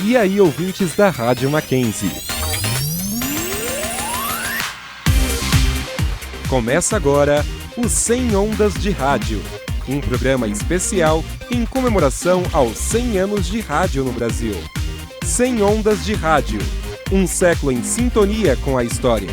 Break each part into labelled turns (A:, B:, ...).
A: E aí, ouvintes da Rádio Mackenzie. Começa agora o 100 Ondas de Rádio, um programa especial em comemoração aos 100 anos de rádio no Brasil. 100 Ondas de Rádio, um século em sintonia com a história.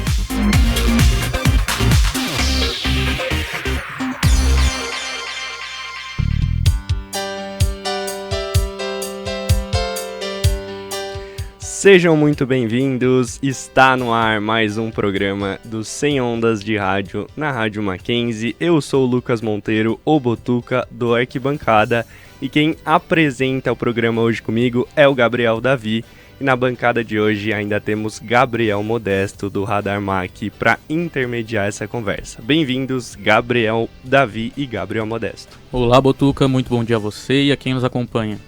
B: Sejam muito bem-vindos, está no ar mais um programa dos 100 Ondas de Rádio na Rádio Mackenzie. Eu sou o Lucas Monteiro, o Botuca do Arquibancada, e quem apresenta o programa hoje comigo é o Gabriel Davi. E na bancada de hoje ainda temos Gabriel Modesto do Radar Mac para intermediar essa conversa. Bem-vindos, Gabriel Davi e Gabriel Modesto.
C: Olá, Botuca, muito bom dia a você e a quem nos acompanha.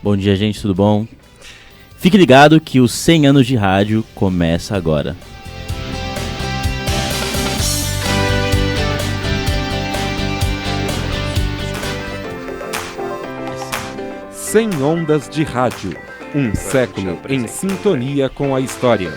D: Bom dia, gente, tudo bom? Fique ligado que os 100 anos de rádio começa agora.
A: Cem Ondas de Rádio, um século em sintonia com a história.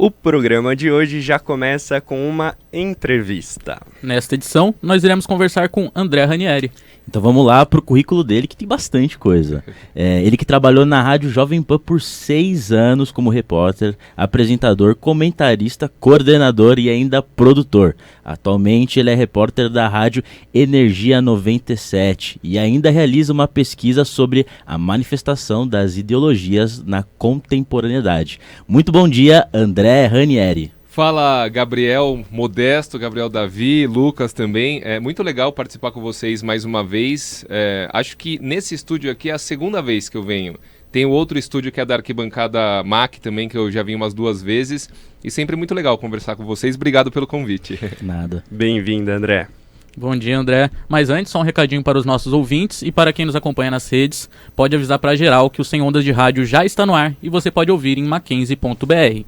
B: O programa de hoje já começa com uma entrevista.
C: Nesta edição, nós iremos conversar com André Ranieri.
D: Então vamos lá pro currículo dele, que tem bastante coisa. Ele que trabalhou na Rádio Jovem Pan por 6 anos como repórter, apresentador, comentarista, coordenador e ainda produtor. Atualmente ele é repórter da Rádio Energia 97 e ainda realiza uma pesquisa sobre a manifestação das ideologias na contemporaneidade. Muito bom dia, André Ranieri.
E: Fala, Gabriel Modesto, Gabriel Davi, Lucas também. É muito legal participar com vocês mais uma vez. Acho que nesse estúdio aqui é a segunda vez que eu venho. Tem outro estúdio que é da Arquibancada Mac também, que eu já vim umas 2 vezes. E sempre muito legal conversar com vocês. Obrigado pelo convite.
D: Nada.
B: Bem-vindo, André.
C: Bom dia, André. Mas antes, só um recadinho para os nossos ouvintes e para quem nos acompanha nas redes. Pode avisar para geral que o 100 Ondas de Rádio já está no ar e você pode ouvir em mackenzie.br.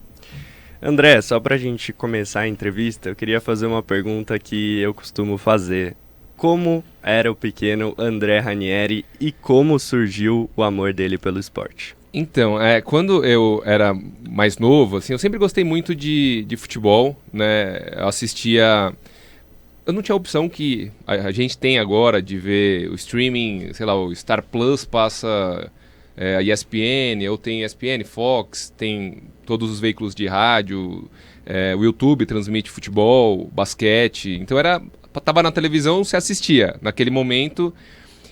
B: André, só pra gente começar a entrevista, eu queria fazer uma pergunta que eu costumo fazer. Como era o pequeno André Ranieri e como surgiu o amor dele pelo esporte?
E: Então, quando eu era mais novo, assim, eu sempre gostei muito de futebol, né? Eu assistia... Eu não tinha a opção que a gente tem agora de ver o streaming, sei lá, o Star Plus passa... a ESPN, ou tem ESPN, Fox, tem todos os veículos de rádio, o YouTube transmite futebol, basquete, então tava na televisão, você assistia naquele momento,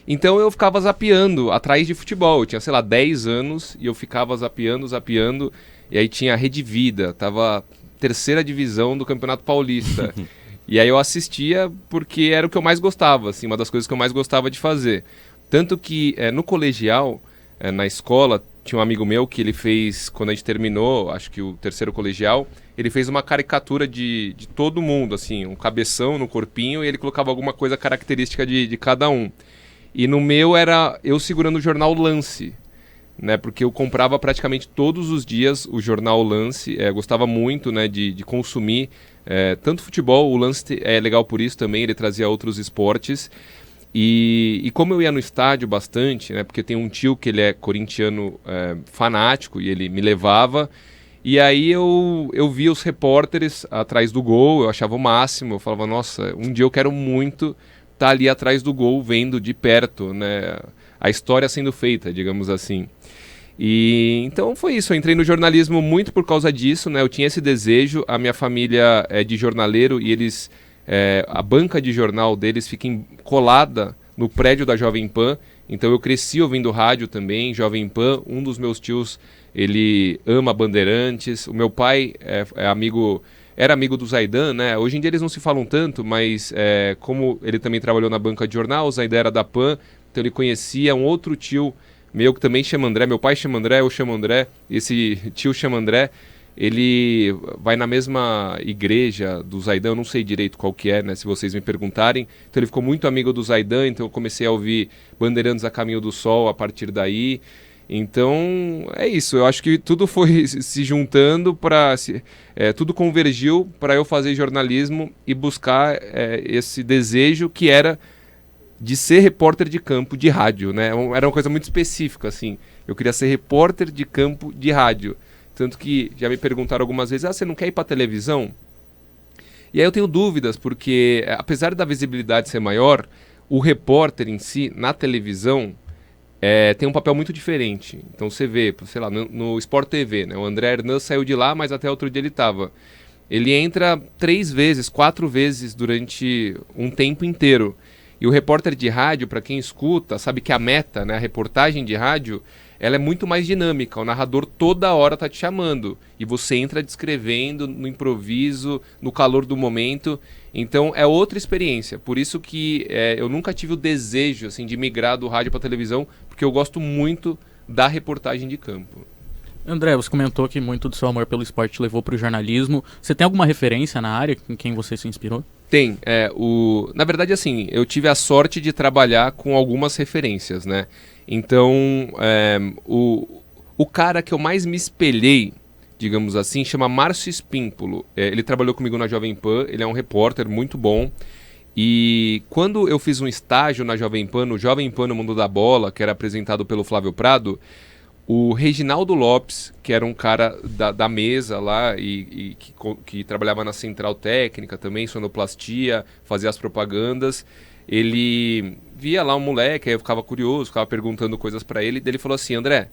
E: então eu ficava zapeando atrás de futebol, eu tinha, sei lá, 10 anos e eu ficava zapeando, e aí tinha a Rede Vida, tava 3ª divisão do Campeonato Paulista, e aí eu assistia porque era o que eu mais gostava, assim, uma das coisas que eu mais gostava de fazer, tanto que no colegial, na escola, tinha um amigo meu que ele fez, quando a gente terminou, acho que o 3º colegial, ele fez uma caricatura de todo mundo, assim, um cabeção no corpinho, e ele colocava alguma coisa característica de cada um. E no meu era eu segurando o jornal Lance, né, porque eu comprava praticamente todos os dias o jornal Lance, gostava muito, né, de consumir tanto futebol, o Lance é legal por isso também, ele trazia outros esportes. E como eu ia no estádio bastante, né, porque tem um tio que ele é corintiano fanático e ele me levava, e aí eu via os repórteres atrás do gol, eu achava o máximo, eu falava, nossa, um dia eu quero muito estar ali atrás do gol, vendo de perto, né, a história sendo feita, digamos assim. E então foi isso, eu entrei no jornalismo muito por causa disso, né, eu tinha esse desejo, a minha família é de jornaleiro e eles... a banca de jornal deles fica colada no prédio da Jovem Pan, então eu cresci ouvindo rádio também, Jovem Pan, um dos meus tios, ele ama Bandeirantes, o meu pai era amigo do Zaidan, né? Hoje em dia eles não se falam tanto, mas como ele também trabalhou na banca de jornal, o Zaidan era da Pan, então ele conhecia um outro tio meu que também chama André, meu pai chama André, eu chamo André, esse tio chama André, ele vai na mesma igreja do Zaidan, eu não sei direito qual que é, né, se vocês me perguntarem. Então ele ficou muito amigo do Zaidan, então eu comecei a ouvir Bandeirantes a Caminho do Sol a partir daí. Então, é isso. Eu acho que tudo foi se juntando tudo convergiu para eu fazer jornalismo e buscar esse desejo que era de ser repórter de campo de rádio, né? Era uma coisa muito específica, assim. Eu queria ser repórter de campo de rádio. Tanto que já me perguntaram algumas vezes, você não quer ir para televisão? E aí eu tenho dúvidas, porque apesar da visibilidade ser maior, o repórter em si, na televisão, tem um papel muito diferente. Então você vê, sei lá, no Sport TV, né? O André Hernan saiu de lá, mas até outro dia ele estava. Ele entra 3 vezes, 4 vezes durante um tempo inteiro. E o repórter de rádio, para quem escuta, sabe que a meta, né, a reportagem de rádio, ela é muito mais dinâmica. O narrador toda hora tá te chamando. E você entra descrevendo no improviso, no calor do momento. Então é outra experiência. Por isso que eu nunca tive o desejo assim, de migrar do rádio para televisão, porque eu gosto muito da reportagem de campo.
C: André, você comentou que muito do seu amor pelo esporte te levou para o jornalismo. Você tem alguma referência na área em quem você se inspirou?
E: Tem. Na verdade, assim, eu tive a sorte de trabalhar com algumas referências, né? Então, o cara que eu mais me espelhei, digamos assim, chama Márcio Espímpolo. Ele trabalhou comigo na Jovem Pan, ele é um repórter muito bom. E quando eu fiz um estágio na Jovem Pan, no Jovem Pan no Mundo da Bola, que era apresentado pelo Flávio Prado, o Reginaldo Lopes, que era um cara da mesa lá e que trabalhava na central técnica também, sonoplastia, fazia as propagandas, ele via lá um moleque, aí eu ficava curioso, ficava perguntando coisas pra ele, daí ele falou assim, André,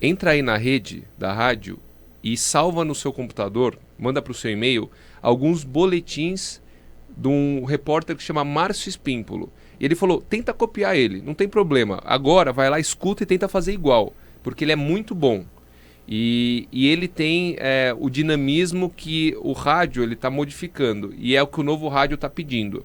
E: entra aí na rede da rádio e salva no seu computador, manda pro seu e-mail, alguns boletins de um repórter que chama Márcio Espímpolo. E ele falou, tenta copiar ele, não tem problema, agora vai lá, escuta e tenta fazer igual, porque ele é muito bom. E ele tem o dinamismo que o rádio ele está modificando, e é o que o novo rádio está pedindo.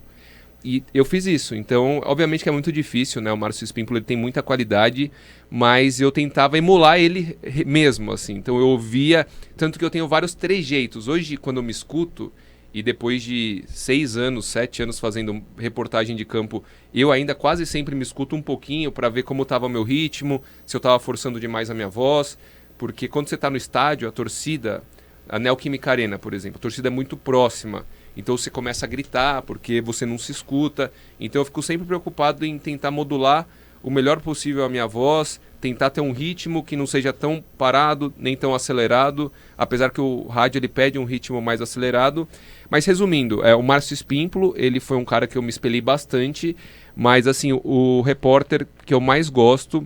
E: E eu fiz isso, então obviamente que é muito difícil, né? O Márcio Espímpolo ele tem muita qualidade, mas eu tentava emular ele mesmo, assim. Então eu ouvia, tanto que eu tenho vários trejeitos. Hoje, quando eu me escuto, e depois de 6 anos, 7 anos fazendo reportagem de campo, eu ainda quase sempre me escuto um pouquinho para ver como estava o meu ritmo, se eu estava forçando demais a minha voz, porque quando você está no estádio, a torcida, a Neoquímica Arena, por exemplo, a torcida é muito próxima, então você começa a gritar porque você não se escuta, então eu fico sempre preocupado em tentar modular o melhor possível a minha voz, tentar ter um ritmo que não seja tão parado, nem tão acelerado, apesar que o rádio ele pede um ritmo mais acelerado. Mas resumindo, o Márcio Espímpolo, ele foi um cara que eu me espelhei bastante, mas assim, o repórter que eu mais gosto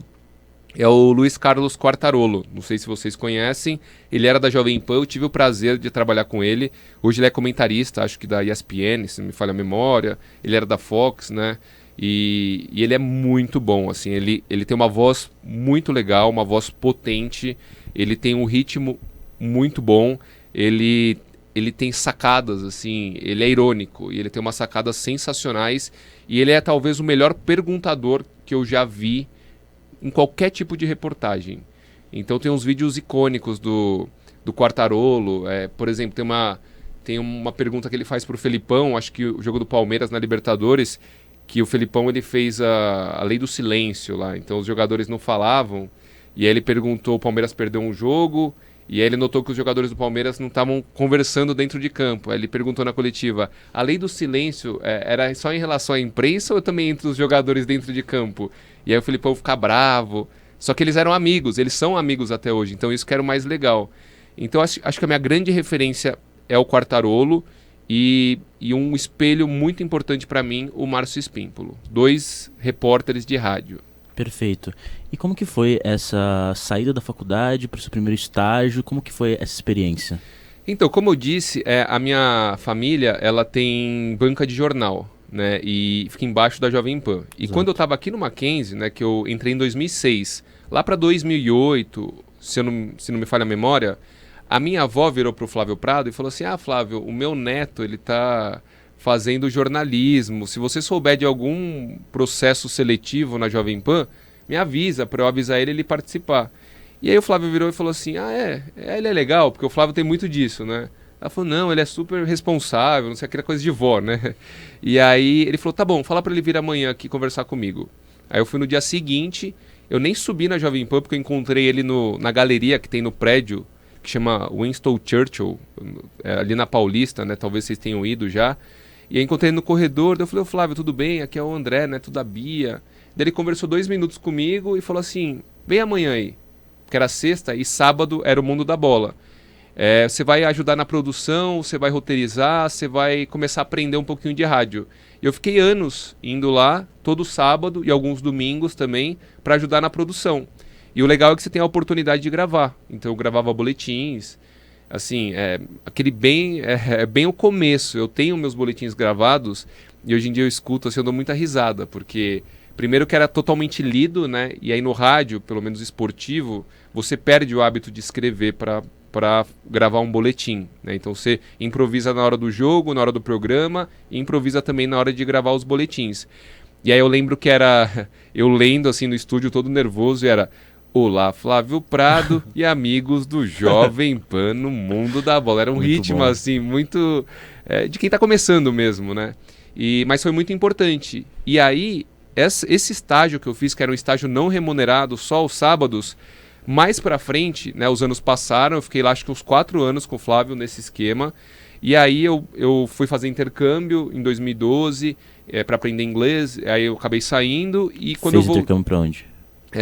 E: é o Luiz Carlos Quartarolo. Não sei se vocês conhecem, ele era da Jovem Pan, eu tive o prazer de trabalhar com ele. Hoje ele é comentarista, acho que da ESPN, se não me falha a memória, ele era da Fox, né? E ele é muito bom, assim, ele tem uma voz muito legal, uma voz potente, ele tem um ritmo muito bom, ele tem sacadas, assim, ele é irônico, e ele tem umas sacadas sensacionais, e ele é talvez o melhor perguntador que eu já vi em qualquer tipo de reportagem. Então tem uns vídeos icônicos do Quartarolo, por exemplo, tem uma pergunta que ele faz pro Felipão, acho que o jogo do Palmeiras na Libertadores, que o Felipão ele fez a lei do silêncio lá, então os jogadores não falavam, e aí ele perguntou, o Palmeiras perdeu um jogo, e aí ele notou que os jogadores do Palmeiras não estavam conversando dentro de campo, aí ele perguntou na coletiva, a lei do silêncio era só em relação à imprensa ou também entre os jogadores dentro de campo? E aí o Felipão fica bravo, só que eles eram amigos, eles são amigos até hoje, então isso que era o mais legal. Então acho que a minha grande referência é o Quartarolo, e um espelho muito importante para mim, o Márcio Espímpolo. 2 repórteres de rádio.
D: Perfeito. E como que foi essa saída da faculdade para o seu primeiro estágio? Como que foi essa experiência?
E: Então, como eu disse, a minha família ela tem banca de jornal, né? E fica embaixo da Jovem Pan. E
D: Exato.
E: quando eu estava aqui no Mackenzie, né, que eu entrei em 2006, lá para 2008, se não me falha a memória, a minha avó virou pro Flávio Prado e falou assim, Flávio, o meu neto, ele tá fazendo jornalismo, se você souber de algum processo seletivo na Jovem Pan, me avisa para eu avisar ele participar. E aí o Flávio virou e falou assim, ele é legal, porque o Flávio tem muito disso, né? Ela falou, não, ele é super responsável, não sei, aquela coisa de vó, né? E aí ele falou, tá bom, fala para ele vir amanhã aqui conversar comigo. Aí eu fui no dia seguinte, Eu nem subi na Jovem Pan, porque eu encontrei ele na galeria que tem no prédio, que chama Winston Churchill, ali na Paulista, né? Talvez vocês tenham ido já. E aí encontrei ele no corredor, daí eu falei, ô Flávio, tudo bem? Aqui é o André, neto da Bia. Daí ele conversou 2 minutos comigo e falou assim, vem amanhã aí. Que era sexta e sábado era o Mundo da Bola. Você vai ajudar na produção, você vai roteirizar, você vai começar a aprender um pouquinho de rádio. E eu fiquei anos indo lá, todo sábado e alguns domingos também, para ajudar na produção. E o legal é que você tem a oportunidade de gravar. Então eu gravava boletins, assim, bem o começo. Eu tenho meus boletins gravados e hoje em dia eu escuto, assim, eu dou muita risada, porque primeiro que era totalmente lido, né? E aí no rádio, pelo menos esportivo, você perde o hábito de escrever para gravar um boletim, né? Então você improvisa na hora do jogo, na hora do programa, e improvisa também na hora de gravar os boletins. E aí eu lembro que era eu lendo assim no estúdio todo nervoso e era: olá, Flávio Prado e amigos do Jovem Pan no Mundo da Bola. Era um
D: Muito
E: ritmo
D: bom.
E: assim muito de quem está começando mesmo, né? Mas foi muito importante. E aí esse estágio que eu fiz, que era um estágio não remunerado, só aos sábados, mais pra frente, né, os anos passaram, eu fiquei lá acho que uns 4 anos com o Flávio nesse esquema, e aí eu fui fazer intercâmbio em 2012 para aprender inglês, aí eu acabei saindo e quando
D: Fez
E: eu voltei...
D: intercâmbio pra onde?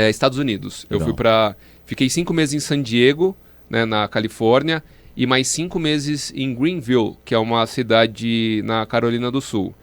E: Estados Unidos.
D: Legal.
E: Eu fiquei 5 meses em San Diego, né, na Califórnia, e mais 5 meses em Greenville, que é uma cidade na Carolina do Sul,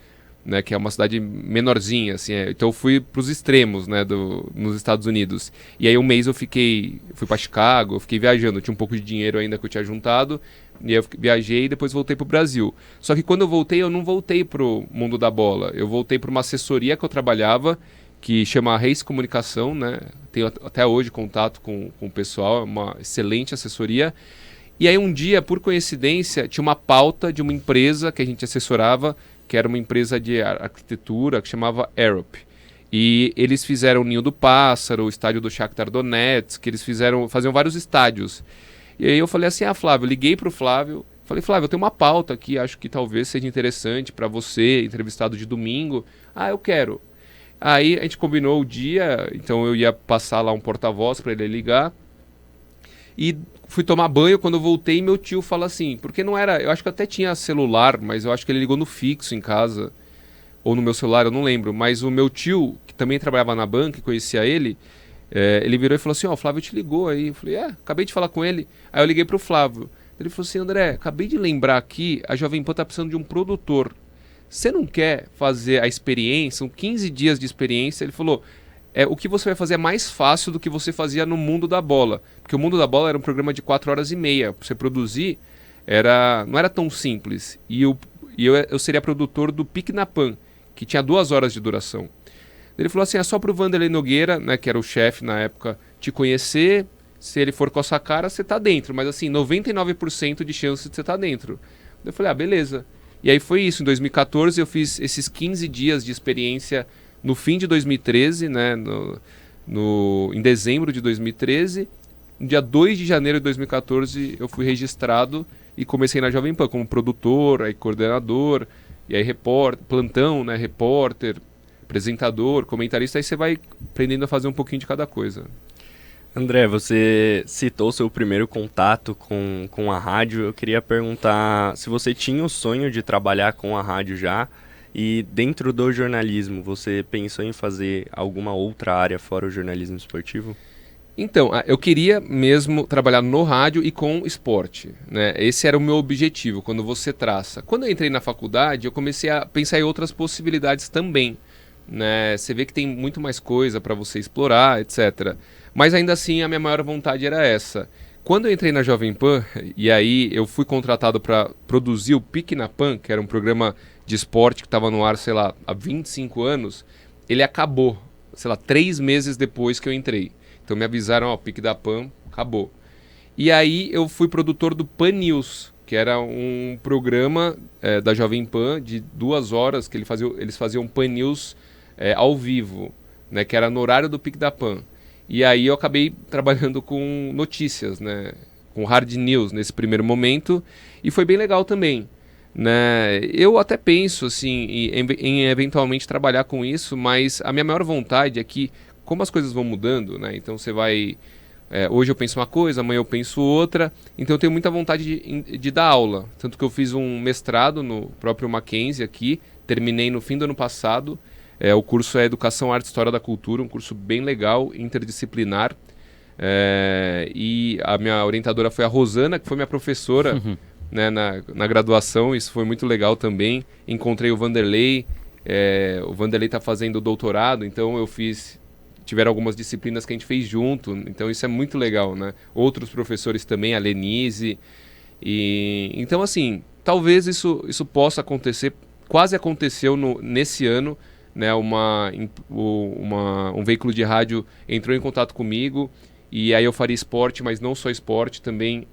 E: né, que é uma cidade menorzinha, assim, então eu fui para os extremos, né, nos Estados Unidos. E aí um mês fui para Chicago, eu fiquei viajando, eu tinha um pouco de dinheiro ainda que eu tinha juntado, e aí eu viajei e depois voltei para o Brasil. Só que quando eu não voltei para o mundo da bola, eu voltei para uma assessoria que eu trabalhava, que chama Reis Comunicação, né, tenho até hoje contato com o pessoal, é uma excelente assessoria. E aí um dia, por coincidência, tinha uma pauta de uma empresa que a gente assessorava, que era uma empresa de arquitetura que chamava Arup. E eles fizeram o Ninho do Pássaro, o estádio do Shakhtar Donetsk, que eles faziam vários estádios. E aí eu falei assim, Flávio, liguei pro Flávio, falei, Flávio, eu tenho uma pauta aqui, acho que talvez seja interessante para você, entrevistado de domingo. Eu quero. Aí a gente combinou o dia, então eu ia passar lá um porta-voz para ele ligar. E fui tomar banho, quando eu voltei, meu tio fala assim, porque não era, eu acho que até tinha celular, mas eu acho que ele ligou no fixo em casa, ou no meu celular, eu não lembro, mas o meu tio, que também trabalhava na banca, e conhecia ele, ele virou e falou assim, o Flávio te ligou aí, eu falei, acabei de falar com ele, aí eu liguei pro Flávio, ele falou assim, André, acabei de lembrar aqui, a Jovem Pan tá precisando de um produtor, você não quer fazer a experiência, são 15 dias de experiência, ele falou, o que você vai fazer é mais fácil do que você fazia no Mundo da Bola. Porque o Mundo da Bola era um programa de 4 horas e meia. Pra você produzir, não era tão simples. E eu seria produtor do Pique na Pan, que tinha 2 horas de duração. Ele falou assim, é só pro Vanderlei Nogueira, né, que era o chefe na época, te conhecer. Se ele for com a sua cara, você tá dentro. Mas assim, 99% de chance de você tá dentro. Eu falei, beleza. E aí foi isso. Em 2014 eu fiz esses 15 dias de experiência no fim de 2013, né, em dezembro de 2013, no dia 2 de janeiro de 2014 eu fui registrado e comecei na Jovem Pan como produtor, aí coordenador, e aí plantão, né, repórter, apresentador, comentarista, aí você vai aprendendo a fazer um pouquinho de cada coisa.
B: André, você citou seu primeiro contato com a rádio, eu queria perguntar se você tinha o sonho de trabalhar com a rádio já. E dentro do jornalismo, você pensou em fazer alguma outra área fora o jornalismo esportivo?
E: Então, eu queria mesmo trabalhar no rádio e com esporte, né? Esse era o meu objetivo, quando você traça. Quando eu entrei na faculdade, eu comecei a pensar em outras possibilidades também, né? Você vê que tem muito mais coisa para você explorar, etc. Mas ainda assim, a minha maior vontade era essa. Quando eu entrei na Jovem Pan, e aí eu fui contratado para produzir o Pique na Pan, que era um programa de esporte que estava no ar, sei lá, há 25 anos, ele acabou, sei lá, 3 meses depois que eu entrei. Então me avisaram, o Pique da Pan acabou. E aí eu fui produtor do Pan News, que era um programa da Jovem Pan de 2 horas, que eles faziam Pan News ao vivo, né, que era no horário do Pique da Pan. E aí eu acabei trabalhando com notícias, né, com hard news nesse primeiro momento, e foi bem legal também. Né? Eu até penso assim, em eventualmente trabalhar com isso, mas a minha maior vontade é que como as coisas vão mudando, né? Então você vai... hoje eu penso uma coisa, amanhã eu penso outra, então eu tenho muita vontade de dar aula. Tanto que eu fiz um mestrado no próprio Mackenzie aqui, terminei no fim do ano passado. O curso é Educação, Arte e História da Cultura, um curso bem legal, interdisciplinar. E a minha orientadora foi a Rosana, que foi minha professora né, na graduação, isso foi muito legal também. Encontrei o Vanderlei está fazendo doutorado, então tiveram algumas disciplinas que a gente fez junto, então isso é muito legal, né? Outros professores também, a Lenise. Então, assim, talvez isso possa acontecer, quase aconteceu nesse ano, né? Um veículo de rádio entrou em contato comigo, e aí eu faria esporte, mas não só esporte, também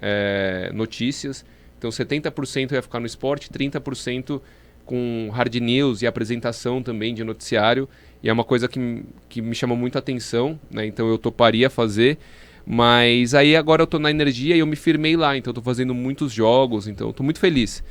E: notícias. Então 70% ia ficar no esporte, 30% com hard news e apresentação também de noticiário. E é uma coisa que me chamou muito a atenção, né? Então eu toparia fazer. Mas aí agora eu estou na Energia e eu me firmei lá. Então eu estou fazendo muitos jogos, então estou muito feliz,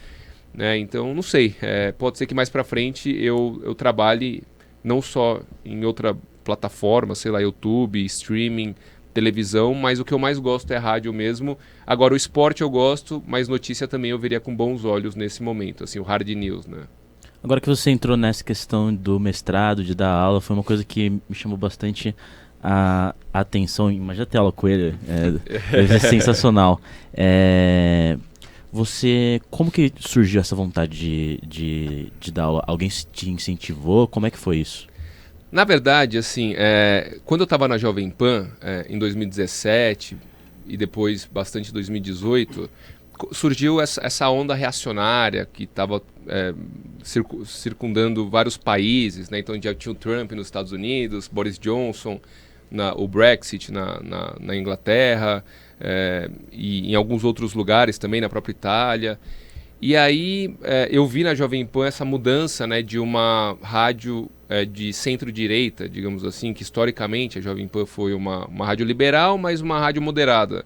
E: né? Então não sei, pode ser que mais para frente eu trabalhe não só em outra plataforma, sei lá, YouTube, streaming, televisão, mas o que eu mais gosto é rádio mesmo. Agora o esporte eu gosto, mas notícia também eu veria com bons olhos nesse momento, assim, o hard news, né?
D: Agora que você entrou nessa questão do mestrado, de dar aula, foi uma coisa que me chamou bastante a atenção. Imagina a tela com ele, é sensacional. Como que surgiu essa vontade de dar aula? Alguém te incentivou? Como é que foi isso?
E: Na verdade, assim, quando eu estava na Jovem Pan, em 2017 e depois bastante em 2018, surgiu essa onda reacionária que estava circundando vários países, né? Então já tinha o Trump nos Estados Unidos, Boris Johnson, o Brexit na Inglaterra, e em alguns outros lugares também, na própria Itália. E aí eu vi na Jovem Pan essa mudança, né, de uma rádio de centro-direita, digamos assim, que historicamente a Jovem Pan foi uma rádio liberal, mas uma rádio moderada.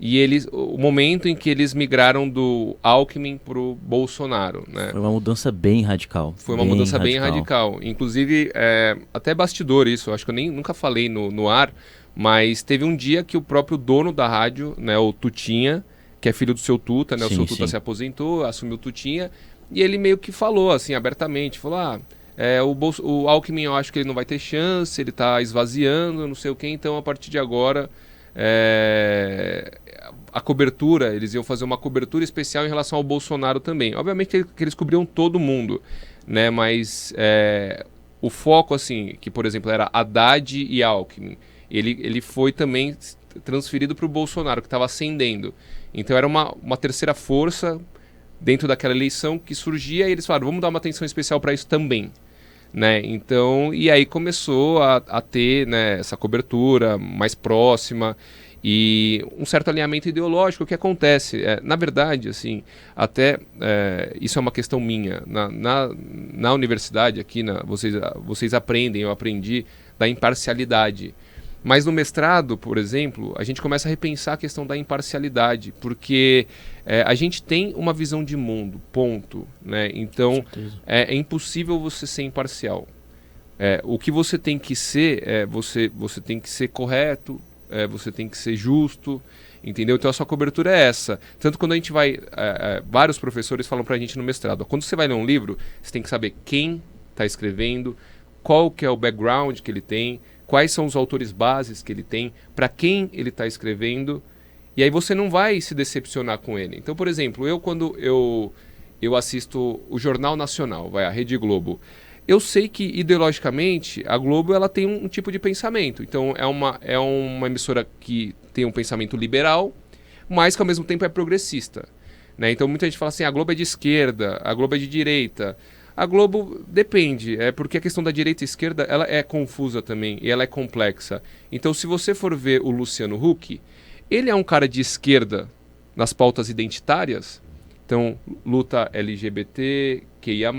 E: E o momento em que eles migraram do Alckmin para o Bolsonaro, né?
D: Foi uma mudança bem radical.
E: Foi uma mudança bem radical. Inclusive, até bastidor isso, acho que eu nunca falei no ar, mas teve um dia que o próprio dono da rádio, né, o Tutinha, que é filho do seu Tuta, né? O seu Tuta se aposentou, assumiu o Tutinha, e ele meio que falou assim, abertamente, falou, o Alckmin eu acho que ele não vai ter chance, ele está esvaziando, não sei o quê, então a partir de agora a cobertura, eles iam fazer uma cobertura especial em relação ao Bolsonaro também. Obviamente que eles cobriam todo mundo, né? Mas o foco, assim, que por exemplo era Haddad e Alckmin, ele foi também transferido para o Bolsonaro, que estava ascendendo. Então era uma terceira força dentro daquela eleição que surgia, e eles falaram, vamos dar uma atenção especial para isso também, né? Então, e aí começou a ter, né, essa cobertura mais próxima e um certo alinhamento ideológico. O que acontece, na verdade, assim, até isso é uma questão minha. Na universidade aqui, vocês aprendem, eu aprendi da imparcialidade. Mas no mestrado, por exemplo, a gente começa a repensar a questão da imparcialidade, porque a gente tem uma visão de mundo, ponto, né? Então, é impossível você ser imparcial. O que você tem que ser, você tem que ser correto, você tem que ser justo, entendeu? Então a sua cobertura é essa. Tanto quando a gente vai... vários professores falam pra gente no mestrado, quando você vai ler um livro, você tem que saber quem está escrevendo, qual que é o background que ele tem, quais são os autores bases que ele tem, para quem ele está escrevendo, e aí você não vai se decepcionar com ele. Então, por exemplo, quando eu assisto o Jornal Nacional, a Rede Globo, eu sei que ideologicamente a Globo ela tem um tipo de pensamento. Então é uma emissora que tem um pensamento liberal, mas que ao mesmo tempo é progressista, né? Então muita gente fala assim, a Globo é de esquerda, a Globo é de direita. A Globo depende, porque a questão da direita e esquerda ela é confusa também e ela é complexa. Então se você for ver o Luciano Huck, ele é um cara de esquerda nas pautas identitárias, então luta LGBT, QIA+,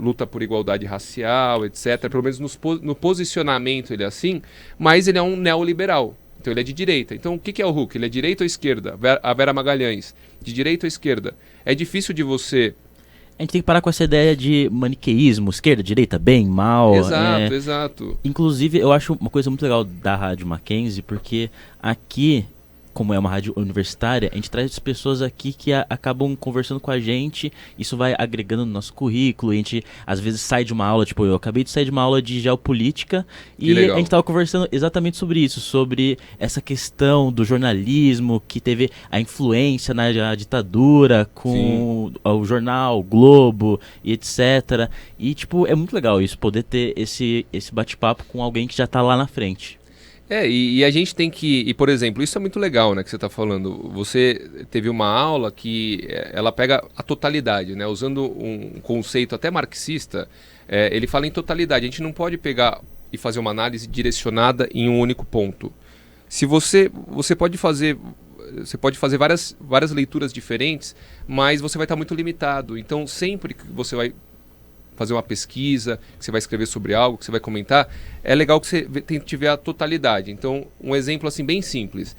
E: luta por igualdade racial, etc. Pelo menos no posicionamento ele é assim, mas ele é um neoliberal. Então ele é de direita. Então o que é o Huck? Ele é direita ou esquerda? A Vera Magalhães, de direita ou esquerda? É difícil de você...
D: A gente tem que parar com essa ideia de maniqueísmo, esquerda, direita, bem, mal.
E: Exato.
D: Inclusive, eu acho uma coisa muito legal da Rádio Mackenzie, porque aqui, como é uma rádio universitária, a gente traz pessoas aqui que acabam conversando com a gente, isso vai agregando no nosso currículo, a gente às vezes sai de uma aula, tipo, eu acabei de sair de uma aula de geopolítica e a gente estava conversando exatamente sobre isso, sobre essa questão do jornalismo, que teve a influência na ditadura com o jornal, o Globo e etc. E, tipo, é muito legal isso, poder ter esse bate-papo com alguém que já está lá na frente.
E: E a gente tem que... E, por exemplo, isso é muito legal, né, que você está falando. Você teve uma aula que ela pega a totalidade, né? Usando um conceito até marxista, ele fala em totalidade. A gente não pode pegar e fazer uma análise direcionada em um único ponto. Se você pode fazer... Você pode fazer várias leituras diferentes, mas você vai estar muito limitado. Então, sempre que você vai fazer uma pesquisa, que você vai escrever sobre algo, que você vai comentar, é legal que você tente ver a totalidade. Então, um exemplo assim bem simples,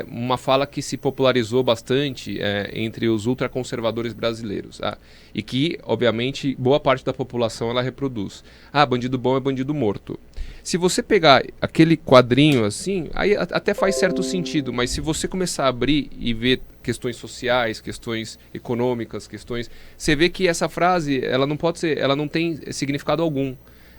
E: uma fala que se popularizou bastante entre os ultraconservadores brasileiros, e que, obviamente, boa parte da população ela reproduz. Bandido bom é bandido morto. Se você pegar aquele quadrinho assim, aí até faz certo sentido, mas se você começar a abrir e ver questões sociais, questões econômicas, você vê que essa frase, ela não tem significado algum,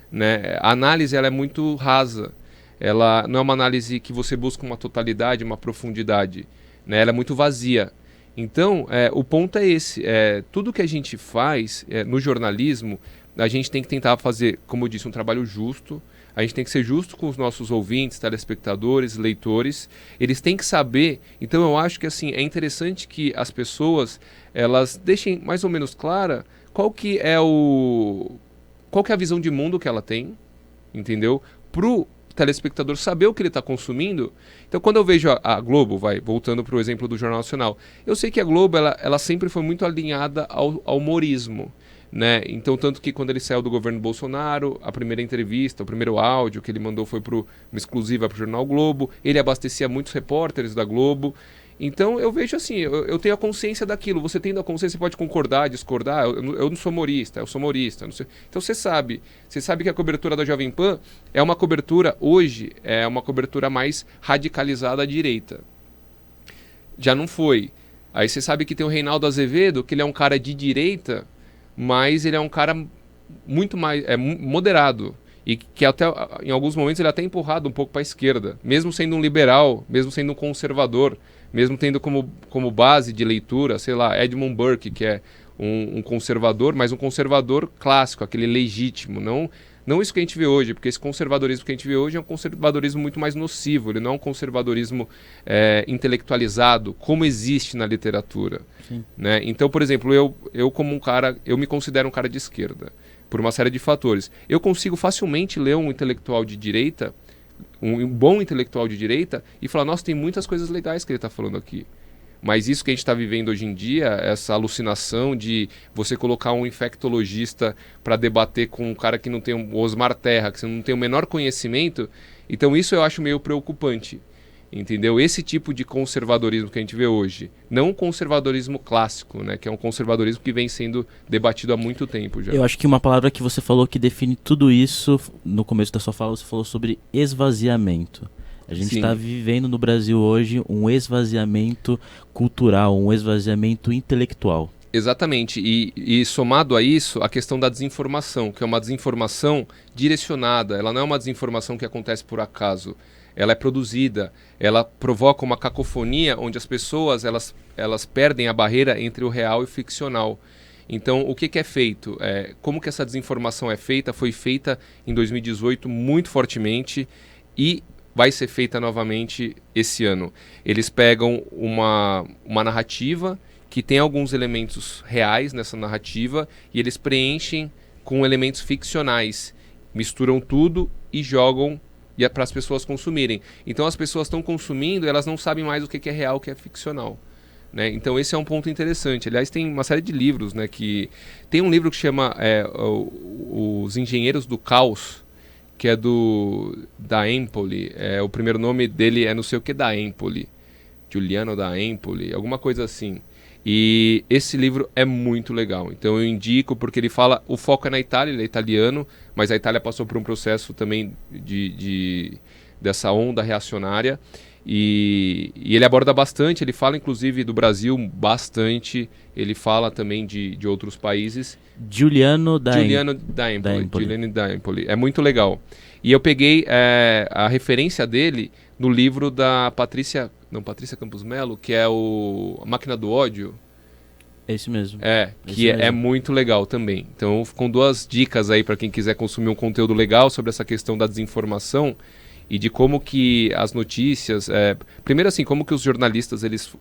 E: né? A análise ela é muito rasa. Ela não é uma análise que você busca uma totalidade, uma profundidade, né? Ela é muito vazia. Então, o ponto é esse. Tudo que a gente faz no jornalismo, a gente tem que tentar fazer, como eu disse, um trabalho justo. A gente tem que ser justo com os nossos ouvintes, telespectadores, leitores. Eles têm que saber. Então eu acho que assim, é interessante que as pessoas elas deixem mais ou menos clara qual que é a visão de mundo que ela tem, entendeu? Pro telespectador saber o que ele está consumindo. Então quando eu vejo a Globo, voltando para o exemplo do Jornal Nacional, eu sei que a Globo ela sempre foi muito alinhada ao humorismo. Né? Então, tanto que quando ele saiu do governo Bolsonaro, a primeira entrevista, o primeiro áudio que ele mandou foi uma exclusiva para o Jornal Globo, ele abastecia muitos repórteres da Globo. Então, eu vejo assim, eu tenho a consciência daquilo, você tendo a consciência, você pode concordar, discordar, eu não sou humorista, eu sou humorista. Não sei. Então, você sabe que a cobertura da Jovem Pan é uma cobertura, hoje, é uma cobertura mais radicalizada à direita. Já não foi. Aí você sabe que tem o Reinaldo Azevedo, que ele é um cara de direita, mas ele é um cara muito mais moderado e que até em alguns momentos ele é até empurrado um pouco para a esquerda, mesmo sendo um liberal, mesmo sendo um conservador, mesmo tendo como base de leitura, sei lá, Edmund Burke, que é um conservador, mas um conservador clássico, aquele legítimo, não isso que a gente vê hoje, porque esse conservadorismo que a gente vê hoje é um conservadorismo muito mais nocivo, ele não é um conservadorismo intelectualizado, como existe na literatura. Né? Então, por exemplo, eu como um cara, eu me considero um cara de esquerda, por uma série de fatores. Eu consigo facilmente ler um intelectual de direita, um bom intelectual de direita, e falar, nossa, tem muitas coisas legais que ele está falando aqui. Mas isso que a gente está vivendo hoje em dia, essa alucinação de você colocar um infectologista para debater com um cara que não tem o Osmar Terra, que você não tem o menor conhecimento, então isso eu acho meio preocupante, entendeu? Esse tipo de conservadorismo que a gente vê hoje, não o conservadorismo clássico, né, que é um conservadorismo que vem sendo debatido há muito tempo já.
D: Eu acho que uma palavra que você falou que define tudo isso, no começo da sua fala, você falou sobre esvaziamento. A gente está vivendo no Brasil hoje um esvaziamento cultural, um esvaziamento intelectual.
E: Exatamente, e somado a isso, a questão da desinformação, que é uma desinformação direcionada, ela não é uma desinformação que acontece por acaso, ela é produzida, ela provoca uma cacofonia onde as pessoas elas perdem a barreira entre o real e o ficcional. Então, o que é feito? Como que essa desinformação é feita? Foi feita em 2018 muito fortemente e vai ser feita novamente esse ano. Eles pegam uma narrativa que tem alguns elementos reais nessa narrativa e eles preenchem com elementos ficcionais, misturam tudo e jogam para as pessoas consumirem. Então as pessoas estão consumindo e elas não sabem mais o que é real, o que é ficcional. Né? Então esse é um ponto interessante. Aliás, tem uma série de livros, né, que tem um livro que chama Os Engenheiros do Caos, que é da Empoli. O primeiro nome dele é não sei o que da Empoli, Giuliano da Empoli, alguma coisa assim. E esse livro é muito legal. Então eu indico porque ele fala, o foco é na Itália, ele é italiano, mas a Itália passou por um processo também dessa onda reacionária. E ele aborda bastante, ele fala inclusive do Brasil bastante, ele fala também de outros países.
D: Giuliano da
E: Empoli. É muito legal. E eu peguei a referência dele no livro da Patrícia Campos Melo, que é A Máquina do Ódio.
D: Esse mesmo.
E: Que é muito legal também. Então, com 2 dicas aí para quem quiser consumir um conteúdo legal sobre essa questão da desinformação e de como que as notícias... primeiro assim, como que os jornalistas eles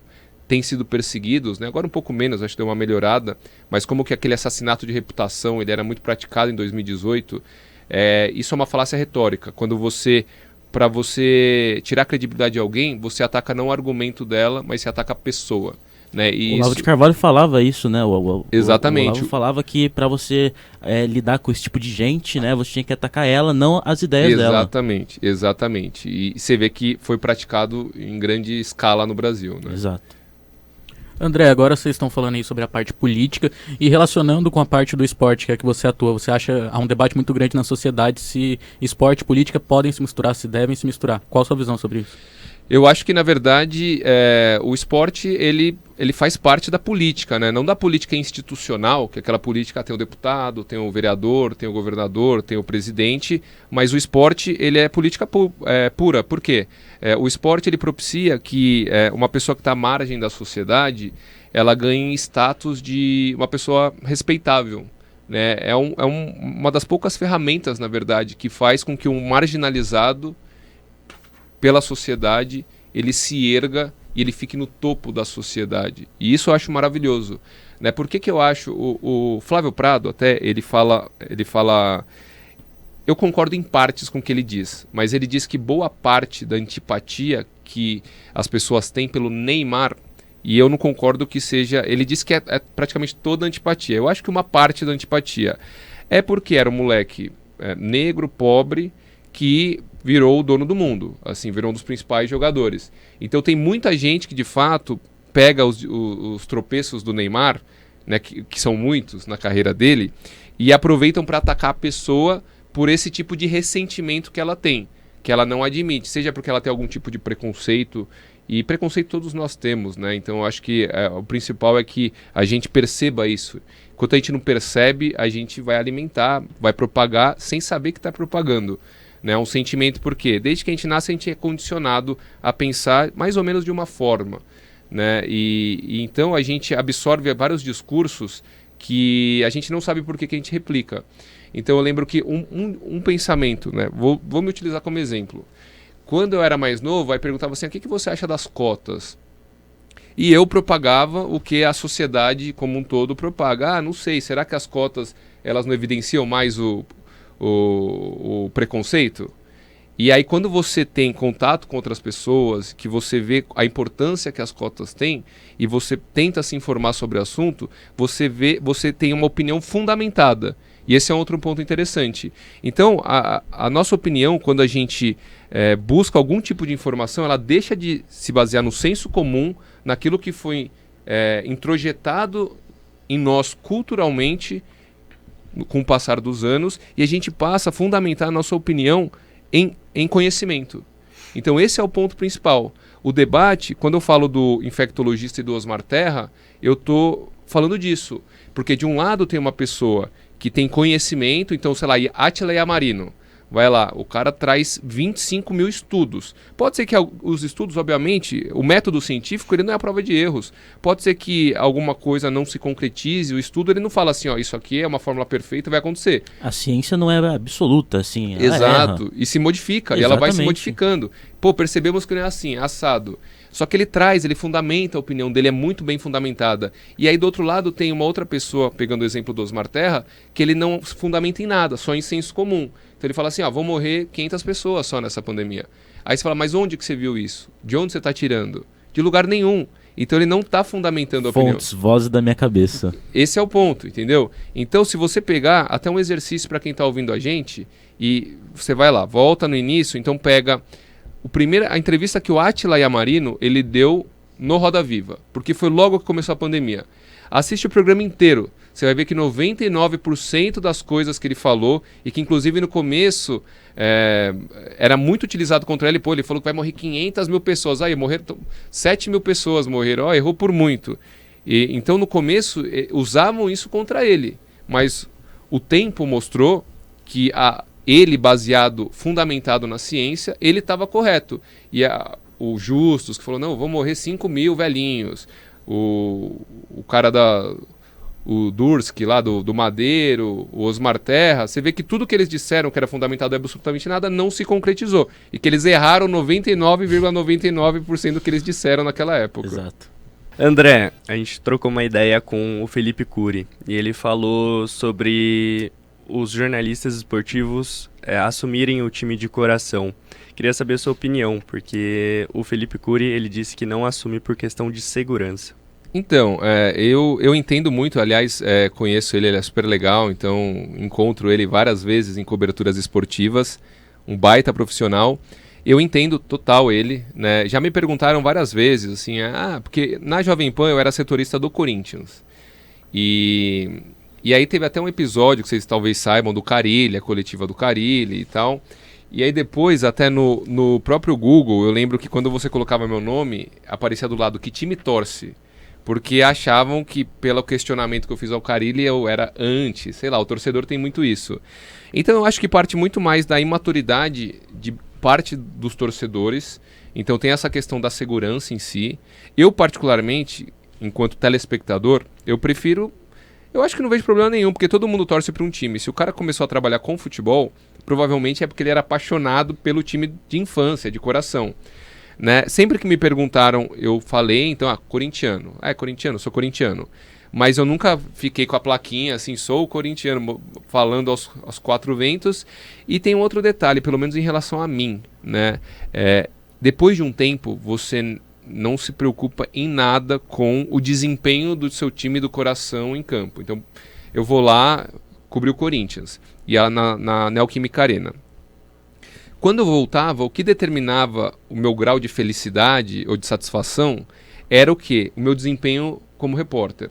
E: têm sido perseguidos, né? Agora um pouco menos, acho que deu uma melhorada, mas como que aquele assassinato de reputação ele era muito praticado em 2018. Isso é uma falácia retórica. Quando para você tirar a credibilidade de alguém, você ataca não o argumento dela, mas você ataca a pessoa. Né?
D: O Olavo de Carvalho falava isso, né?
E: Exatamente.
D: O Olavo falava que para você lidar com esse tipo de gente, né, você tinha que atacar ela, não as ideias dela.
E: Exatamente. E você vê que foi praticado em grande escala no Brasil, né?
D: Exato.
C: André, agora vocês estão falando aí sobre a parte política e relacionando com a parte do esporte, que é que você atua. Você acha há um debate muito grande na sociedade se esporte e política podem se misturar, se devem se misturar. Qual a sua visão sobre isso?
E: Eu acho que, na verdade, o esporte ele faz parte da política, né? Não da política institucional, que aquela política tem o deputado, tem o vereador, tem o governador, tem o presidente, mas o esporte ele é política pura. Por quê? O esporte ele propicia que uma pessoa que está à margem da sociedade ela ganhe status de uma pessoa respeitável. Né? Uma das poucas ferramentas, na verdade, que faz com que um marginalizado pela sociedade, ele se erga e ele fique no topo da sociedade. E isso eu acho maravilhoso. Né? Por que eu acho... O Flávio Prado, até, ele fala... Eu concordo em partes com o que ele diz, mas ele diz que boa parte da antipatia que as pessoas têm pelo Neymar, e eu não concordo que seja... Ele diz que é praticamente toda a antipatia. Eu acho que uma parte da antipatia é porque era um moleque negro, pobre, que virou o dono do mundo, assim, virou um dos principais jogadores. Então tem muita gente que de fato pega os tropeços do Neymar, né, que são muitos na carreira dele, e aproveitam para atacar a pessoa por esse tipo de ressentimento que ela tem, que ela não admite, seja porque ela tem algum tipo de preconceito, e preconceito todos nós temos, né? Então eu acho que o principal é que a gente perceba isso. Enquanto a gente não percebe, a gente vai alimentar, vai propagar sem saber que está propagando. Né, um sentimento, por quê? Desde que a gente nasce, a gente é condicionado a pensar mais ou menos de uma forma. Né? E então a gente absorve vários discursos que a gente não sabe por que a gente replica. Então eu lembro que um pensamento, né? Vou me utilizar como exemplo. Quando eu era mais novo, aí perguntava assim, o que você acha das cotas? E eu propagava o que a sociedade como um todo propaga. Não sei, será que as cotas elas não evidenciam mais o preconceito? E aí quando você tem contato com outras pessoas, que você vê a importância que as cotas têm e você tenta se informar sobre o assunto, você tem uma opinião fundamentada. E esse é outro ponto interessante. Então a nossa opinião, quando a gente busca algum tipo de informação, ela deixa de se basear no senso comum, naquilo que foi introjetado em nós culturalmente com o passar dos anos, e a gente passa a fundamentar a nossa opinião em conhecimento. Então esse é o ponto principal. O debate, quando eu falo do infectologista e do Osmar Terra, eu estou falando disso. Porque de um lado tem uma pessoa que tem conhecimento, então sei lá, Átila Yamarino. Vai lá, o cara traz 25 mil estudos. Pode ser que os estudos, obviamente, o método científico ele não é a prova de erros. Pode ser que alguma coisa não se concretize, o estudo ele não fala assim, ó, isso aqui é uma fórmula perfeita, vai acontecer.
D: A ciência não é absoluta, assim.
E: Exato,
D: erra.
E: E se modifica,
D: Exatamente.
E: E ela vai se modificando. Pô, percebemos que não é assim, é assado. Só que ele fundamenta a opinião dele, é muito bem fundamentada. E aí do outro lado tem uma outra pessoa, pegando o exemplo do Osmar Terra, que ele não fundamenta em nada, só em senso comum. Então ele fala assim, vão morrer 500 pessoas só nessa pandemia. Aí você fala, mas onde que você viu isso? De onde você está tirando? De lugar nenhum. Então ele não está fundamentando a opinião.
D: Fontes, vozes da minha cabeça.
E: Esse é o ponto, entendeu? Então se você pegar, até um exercício para quem está ouvindo a gente, e você vai lá, volta no início, então pega... A entrevista que o Átila Yamarino, ele deu no Roda Viva, porque foi logo que começou a pandemia. Assiste o programa inteiro, você vai ver que 99% das coisas que ele falou, e que inclusive no começo era muito utilizado contra ele, ele falou que vai morrer 500 mil pessoas, aí morreram 7 mil pessoas, morreram, errou por muito. Então no começo usavam isso contra ele, mas o tempo mostrou que ele, fundamentado na ciência, ele estava correto. E o Justus, que falou, não, vão morrer 5 mil velhinhos. O cara o Durski lá do Madeiro, o Osmar Terra, você vê que tudo que eles disseram que era fundamentado em absolutamente nada não se concretizou. E que eles erraram 99,99% do que eles disseram naquela época.
D: Exato.
B: André, a gente trocou uma ideia com o Felipe Cury e ele falou sobre os jornalistas esportivos assumirem o time de coração. Queria saber a sua opinião, porque o Felipe Cury, ele disse que não assume por questão de segurança.
E: Então, eu entendo muito, aliás, conheço ele é super legal, então encontro ele várias vezes em coberturas esportivas, um baita profissional. Eu entendo total ele, né? Já me perguntaram várias vezes, assim, porque na Jovem Pan eu era setorista do Corinthians. E aí teve até um episódio que vocês talvez saibam do Carille, a coletiva do Carille e tal. E aí depois, até no próprio Google, eu lembro que quando você colocava meu nome, aparecia do lado que time torce. Porque achavam que, pelo questionamento que eu fiz ao Carille, eu era anti, sei lá, o torcedor tem muito isso. Então eu acho que parte muito mais da imaturidade de parte dos torcedores. Então tem essa questão da segurança em si. Eu, particularmente, enquanto telespectador, eu acho que não vejo problema nenhum, porque todo mundo torce para um time. Se o cara começou a trabalhar com futebol, provavelmente é porque ele era apaixonado pelo time de infância, de coração. Né? Sempre que me perguntaram, eu falei, então, corintiano. Corintiano, sou corintiano. Mas eu nunca fiquei com a plaquinha, assim, sou corintiano, falando aos quatro ventos. E tem um outro detalhe, pelo menos em relação a mim, né? Depois de um tempo, você não se preocupa em nada com o desempenho do seu time do coração em campo. Então, eu vou lá cobrir o Corinthians, e na Neoquímica Arena. Quando eu voltava, o que determinava o meu grau de felicidade ou de satisfação era o quê? O meu desempenho como repórter.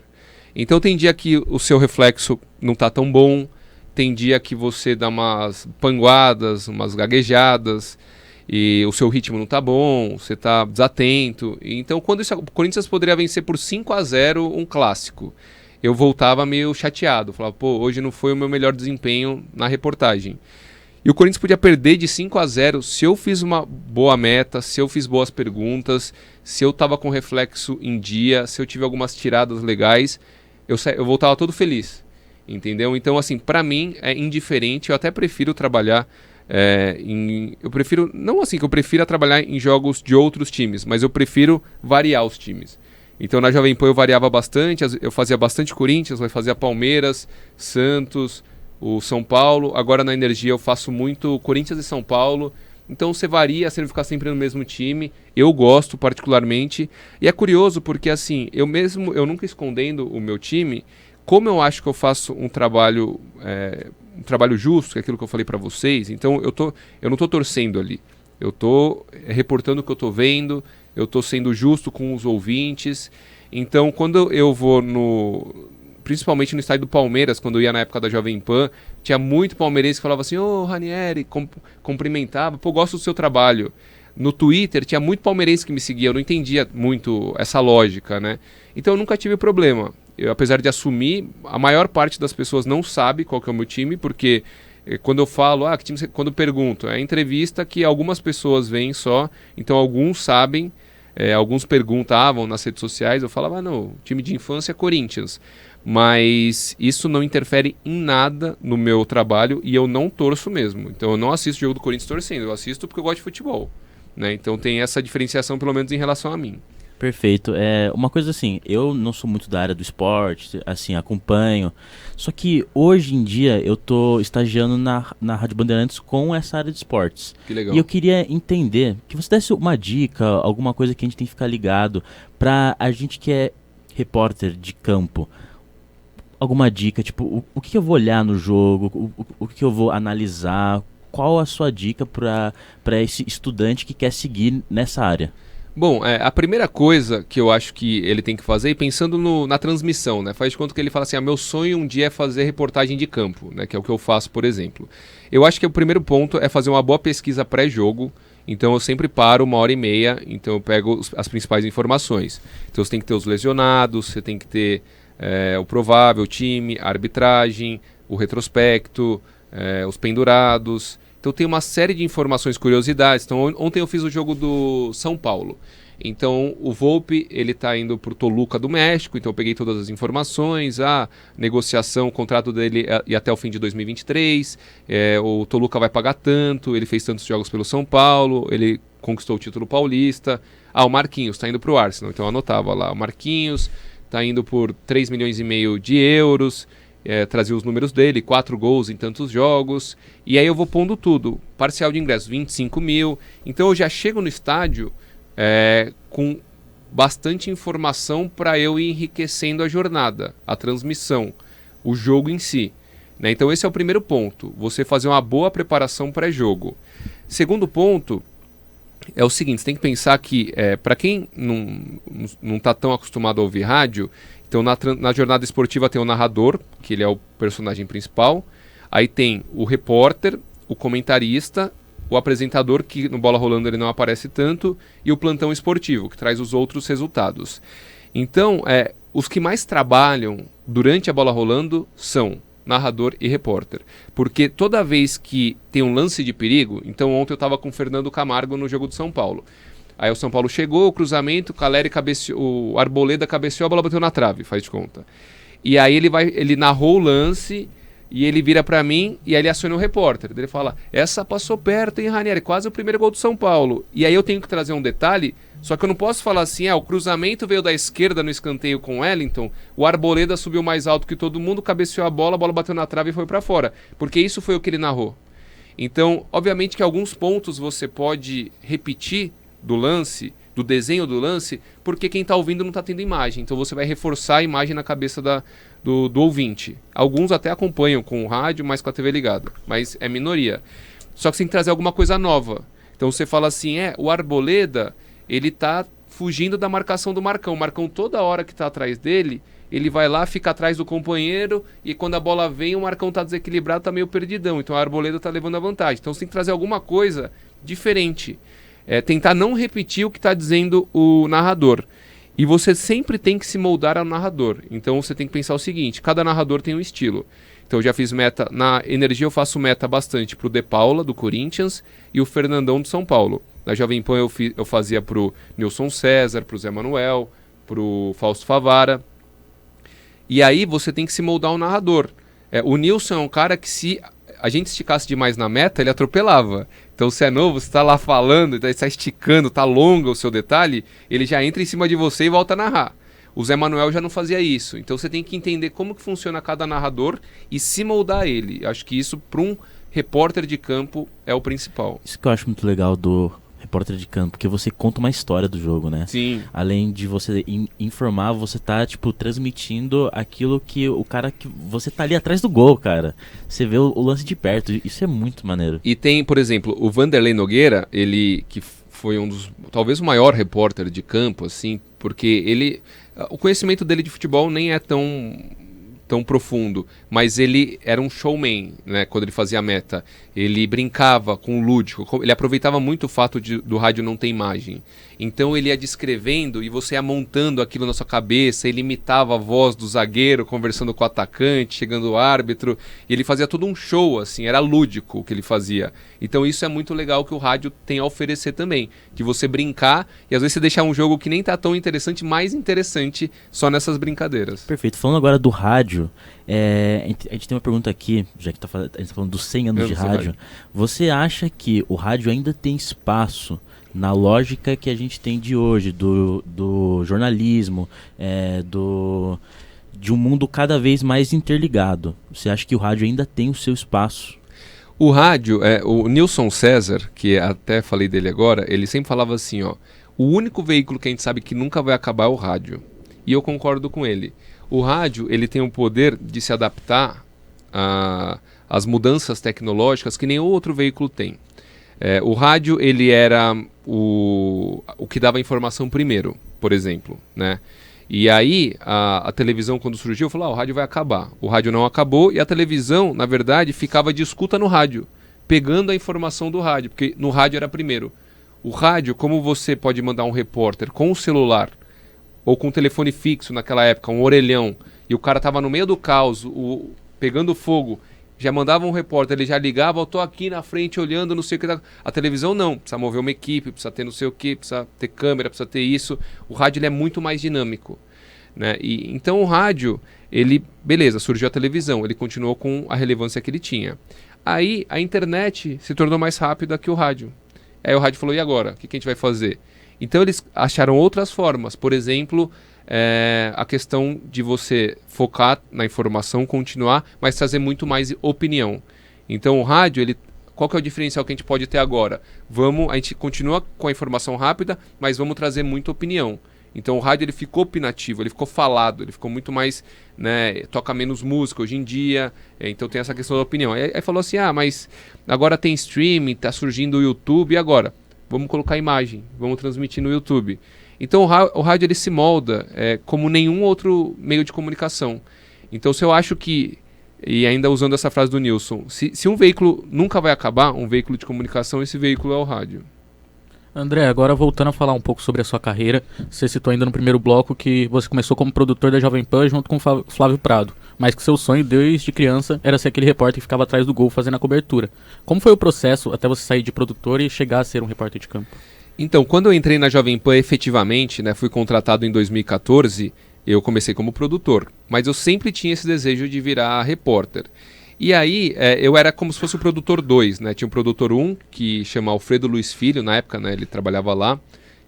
E: Então tem dia que o seu reflexo não está tão bom, tem dia que você dá umas panguadas, umas gaguejadas, e o seu ritmo não está bom, você está desatento. Então quando o Corinthians poderia vencer por 5-0 um clássico, eu voltava meio chateado, falava, hoje não foi o meu melhor desempenho na reportagem. E o Corinthians podia perder de 5-0 se eu fiz uma boa meta, se eu fiz boas perguntas, se eu estava com reflexo em dia, se eu tive algumas tiradas legais, eu voltava todo feliz, entendeu? Então, assim, para mim é indiferente, eu até prefiro trabalhar não assim que eu prefira trabalhar em jogos de outros times, mas eu prefiro variar os times. Então, na Jovem Pan eu variava bastante, eu fazia bastante Corinthians, eu fazia Palmeiras, Santos, o São Paulo. Agora na Energia eu faço muito Corinthians e São Paulo. Então você varia, você não ficar sempre no mesmo time. Eu gosto particularmente. E é curioso porque assim, eu nunca escondendo o meu time, como eu acho que eu faço um trabalho justo, que é aquilo que eu falei para vocês, então eu não estou torcendo ali. Eu estou reportando o que eu estou vendo, eu estou sendo justo com os ouvintes. Então quando eu vou principalmente no estádio do Palmeiras, quando eu ia na época da Jovem Pan, tinha muito palmeirense que falava assim, Ranieri, cumprimentava, gosto do seu trabalho. No Twitter tinha muito palmeirense que me seguia, eu não entendia muito essa lógica, né? Então eu nunca tive problema. Apesar de assumir, a maior parte das pessoas não sabe qual que é o meu time, porque quando eu falo, que time quando eu pergunto, é entrevista que algumas pessoas veem só, então alguns sabem, alguns perguntavam nas redes sociais, eu falava, não, time de infância é Corinthians. Mas isso não interfere em nada no meu trabalho e eu não torço mesmo. Então eu não assisto o jogo do Corinthians torcendo, eu assisto porque eu gosto de futebol, né? Então tem essa diferenciação pelo menos em relação a mim.
D: Perfeito. Uma coisa assim, eu não sou muito da área do esporte, assim, acompanho. Só que hoje em dia eu tô estagiando na Rádio Bandeirantes com essa área de esportes.
E: Que legal.
D: E eu queria entender, que você desse uma dica, alguma coisa que a gente tem que ficar ligado pra a gente que é repórter de campo. Alguma dica, tipo, o que eu vou olhar no jogo, o que eu vou analisar, qual a sua dica para esse estudante que quer seguir nessa área?
E: Bom, a primeira coisa que eu acho que ele tem que fazer, pensando na transmissão, né? Faz de conta que ele fala assim, meu sonho um dia é fazer reportagem de campo, né? Que é o que eu faço, por exemplo. Eu acho que o primeiro ponto é fazer uma boa pesquisa pré-jogo. Então eu sempre paro 1h30, então eu pego as principais informações. Então você tem que ter os lesionados, você tem que ter o provável time, a arbitragem, o retrospecto, os pendurados. Então tem uma série de informações, curiosidades. Então ontem eu fiz o jogo do São Paulo. Então o Volpi, ele está indo para o Toluca do México, então eu peguei todas as informações, a negociação, o contrato dele ia até o fim de 2023, o Toluca vai pagar tanto, ele fez tantos jogos pelo São Paulo, ele conquistou o título paulista. O Marquinhos está indo para o Arsenal, então eu anotava lá, o Marquinhos está indo por 3,5 milhões de euros, trazia os números dele, 4 gols em tantos jogos, e aí eu vou pondo tudo, parcial de ingresso 25 mil, então eu já chego no estádio com bastante informação para eu ir enriquecendo a jornada, a transmissão, o jogo em si, né? Então esse é o primeiro ponto, você fazer uma boa preparação pré-jogo. Segundo ponto é o seguinte, você tem que pensar que para quem não está tão acostumado a ouvir rádio, então na jornada esportiva tem o narrador, que ele é o personagem principal, aí tem o repórter, o comentarista, o apresentador, que no Bola Rolando ele não aparece tanto, e o plantão esportivo, que traz os outros resultados. Então, os que mais trabalham durante a Bola Rolando são narrador e repórter. Porque toda vez que tem um lance de perigo, então ontem eu estava com o Fernando Camargo no jogo do São Paulo. Aí o São Paulo chegou, o cruzamento, o Caleri cabeceou, o Arboleda cabeceou, a bola bateu na trave, faz de conta. E aí ele narrou o lance... E ele vira pra mim e aí ele aciona o repórter. Ele fala, essa passou perto, hein, Ranieri? Quase o primeiro gol do São Paulo. E aí eu tenho que trazer um detalhe, só que eu não posso falar assim, o cruzamento veio da esquerda no escanteio com o Wellington, o Arboleda subiu mais alto que todo mundo, cabeceou a bola bateu na trave e foi pra fora. Porque isso foi o que ele narrou. Então, obviamente que alguns pontos você pode repetir do lance, do desenho do lance, porque quem está ouvindo não está tendo imagem. Então você vai reforçar a imagem na cabeça do ouvinte. Alguns até acompanham com o rádio, mas com a TV ligada. Mas é minoria. Só que você tem que trazer alguma coisa nova. Então você fala assim, o Arboleda, ele está fugindo da marcação do Marcão. O Marcão, toda hora que está atrás dele, ele vai lá, fica atrás do companheiro, e quando a bola vem, o Marcão está desequilibrado, está meio perdidão. Então a Arboleda está levando a vantagem. Então você tem que trazer alguma coisa diferente. Tentar não repetir o que está dizendo o narrador. E você sempre tem que se moldar ao narrador. Então você tem que pensar o seguinte, cada narrador tem um estilo. Então eu já fiz meta, na Energia eu faço meta bastante pro De Paula, do Corinthians, e o Fernandão do São Paulo. Na Jovem Pan eu fazia pro Nilson César, pro Zé Manuel, pro Fausto Favara. E aí você tem que se moldar ao narrador. O Nilson é um cara que, se a gente esticasse demais na meta, ele atropelava. Então se é novo, você está lá falando, está esticando, está longo o seu detalhe, ele já entra em cima de você e volta a narrar. O Zé Manuel já não fazia isso. Então você tem que entender como que funciona cada narrador e se moldar a ele. Acho que isso, para um repórter de campo, é o principal.
D: Isso que eu acho muito legal do repórter de campo, porque você conta uma história do jogo, né?
E: Sim.
D: Além de você informar, você tá, transmitindo aquilo que o cara que você tá ali atrás do gol, cara. Você vê o lance de perto, isso é muito maneiro.
E: E tem, por exemplo, o Vanderlei Nogueira, ele que foi um dos, talvez o maior repórter de campo, assim, porque o conhecimento dele de futebol nem é tão profundo, mas ele era um showman, né, quando ele fazia a meta. Ele brincava com o lúdico, ele aproveitava muito o fato do rádio não ter imagem. Então ele ia descrevendo e você ia montando aquilo na sua cabeça, ele imitava a voz do zagueiro conversando com o atacante, chegando o árbitro, e ele fazia todo um show, assim, era lúdico o que ele fazia. Então isso é muito legal que o rádio tem a oferecer também, de você brincar e às vezes você deixar um jogo que nem tá tão interessante, mais interessante só nessas brincadeiras.
D: Perfeito. Falando agora do rádio, a gente tem uma pergunta aqui, já que a gente tá falando dos 100 anos de rádio. Você acha que o rádio ainda tem espaço na lógica que a gente tem de hoje, do jornalismo, de um mundo cada vez mais interligado? Você acha que o rádio ainda tem o seu espaço?
E: O rádio, o Nilson César, que até falei dele agora, ele sempre falava assim, o único veículo que a gente sabe que nunca vai acabar é o rádio. E eu concordo com ele. O rádio, ele tem o poder de se adaptar às mudanças tecnológicas que nenhum outro veículo tem. O rádio, ele era o que dava informação primeiro, por exemplo, né? E aí, a televisão, quando surgiu, falou, o rádio vai acabar. O rádio não acabou e a televisão, na verdade, ficava de escuta no rádio, pegando a informação do rádio, porque no rádio era primeiro. O rádio, como você pode mandar um repórter com o celular ou com o telefone fixo naquela época, um orelhão, e o cara estava no meio do caos, pegando fogo, já mandava um repórter, ele já ligava, eu tô aqui na frente olhando, não sei o que. A televisão não, precisa mover uma equipe, precisa ter não sei o que, precisa ter câmera, precisa ter isso. O rádio ele é muito mais dinâmico, né? E, então o rádio, beleza, surgiu a televisão, ele continuou com a relevância que ele tinha. Aí a internet se tornou mais rápida que o rádio. Aí o rádio falou, e agora? O que a gente vai fazer? Então eles acharam outras formas, por exemplo, a questão de você focar na informação, continuar, mas trazer muito mais opinião. Então o rádio, qual que é o diferencial que a gente pode ter agora? A gente continua com a informação rápida, mas vamos trazer muita opinião. Então o rádio ele ficou opinativo, ele ficou falado, ele ficou muito mais, né, toca menos música hoje em dia, então tem essa questão da opinião. Aí falou assim, mas agora tem streaming, tá surgindo o YouTube, e agora? Vamos colocar imagem, vamos transmitir no YouTube. Então o rádio ele se molda como nenhum outro meio de comunicação. Então se eu acho que, e ainda usando essa frase do Nilson, se um veículo nunca vai acabar, um veículo de comunicação, esse veículo é o rádio.
C: André, agora voltando a falar um pouco sobre a sua carreira, você citou ainda no primeiro bloco que você começou como produtor da Jovem Pan junto com o Flávio Prado, mas que seu sonho desde criança era ser aquele repórter que ficava atrás do gol fazendo a cobertura. Como foi o processo até você sair de produtor e chegar a ser um repórter de campo?
E: Então, quando eu entrei na Jovem Pan efetivamente, né, fui contratado em 2014, eu comecei como produtor, mas eu sempre tinha esse desejo de virar repórter. E aí, eu era como se fosse o produtor 2, né? Tinha um produtor 1, que chama Alfredo Luiz Filho, na época, né? Ele trabalhava lá,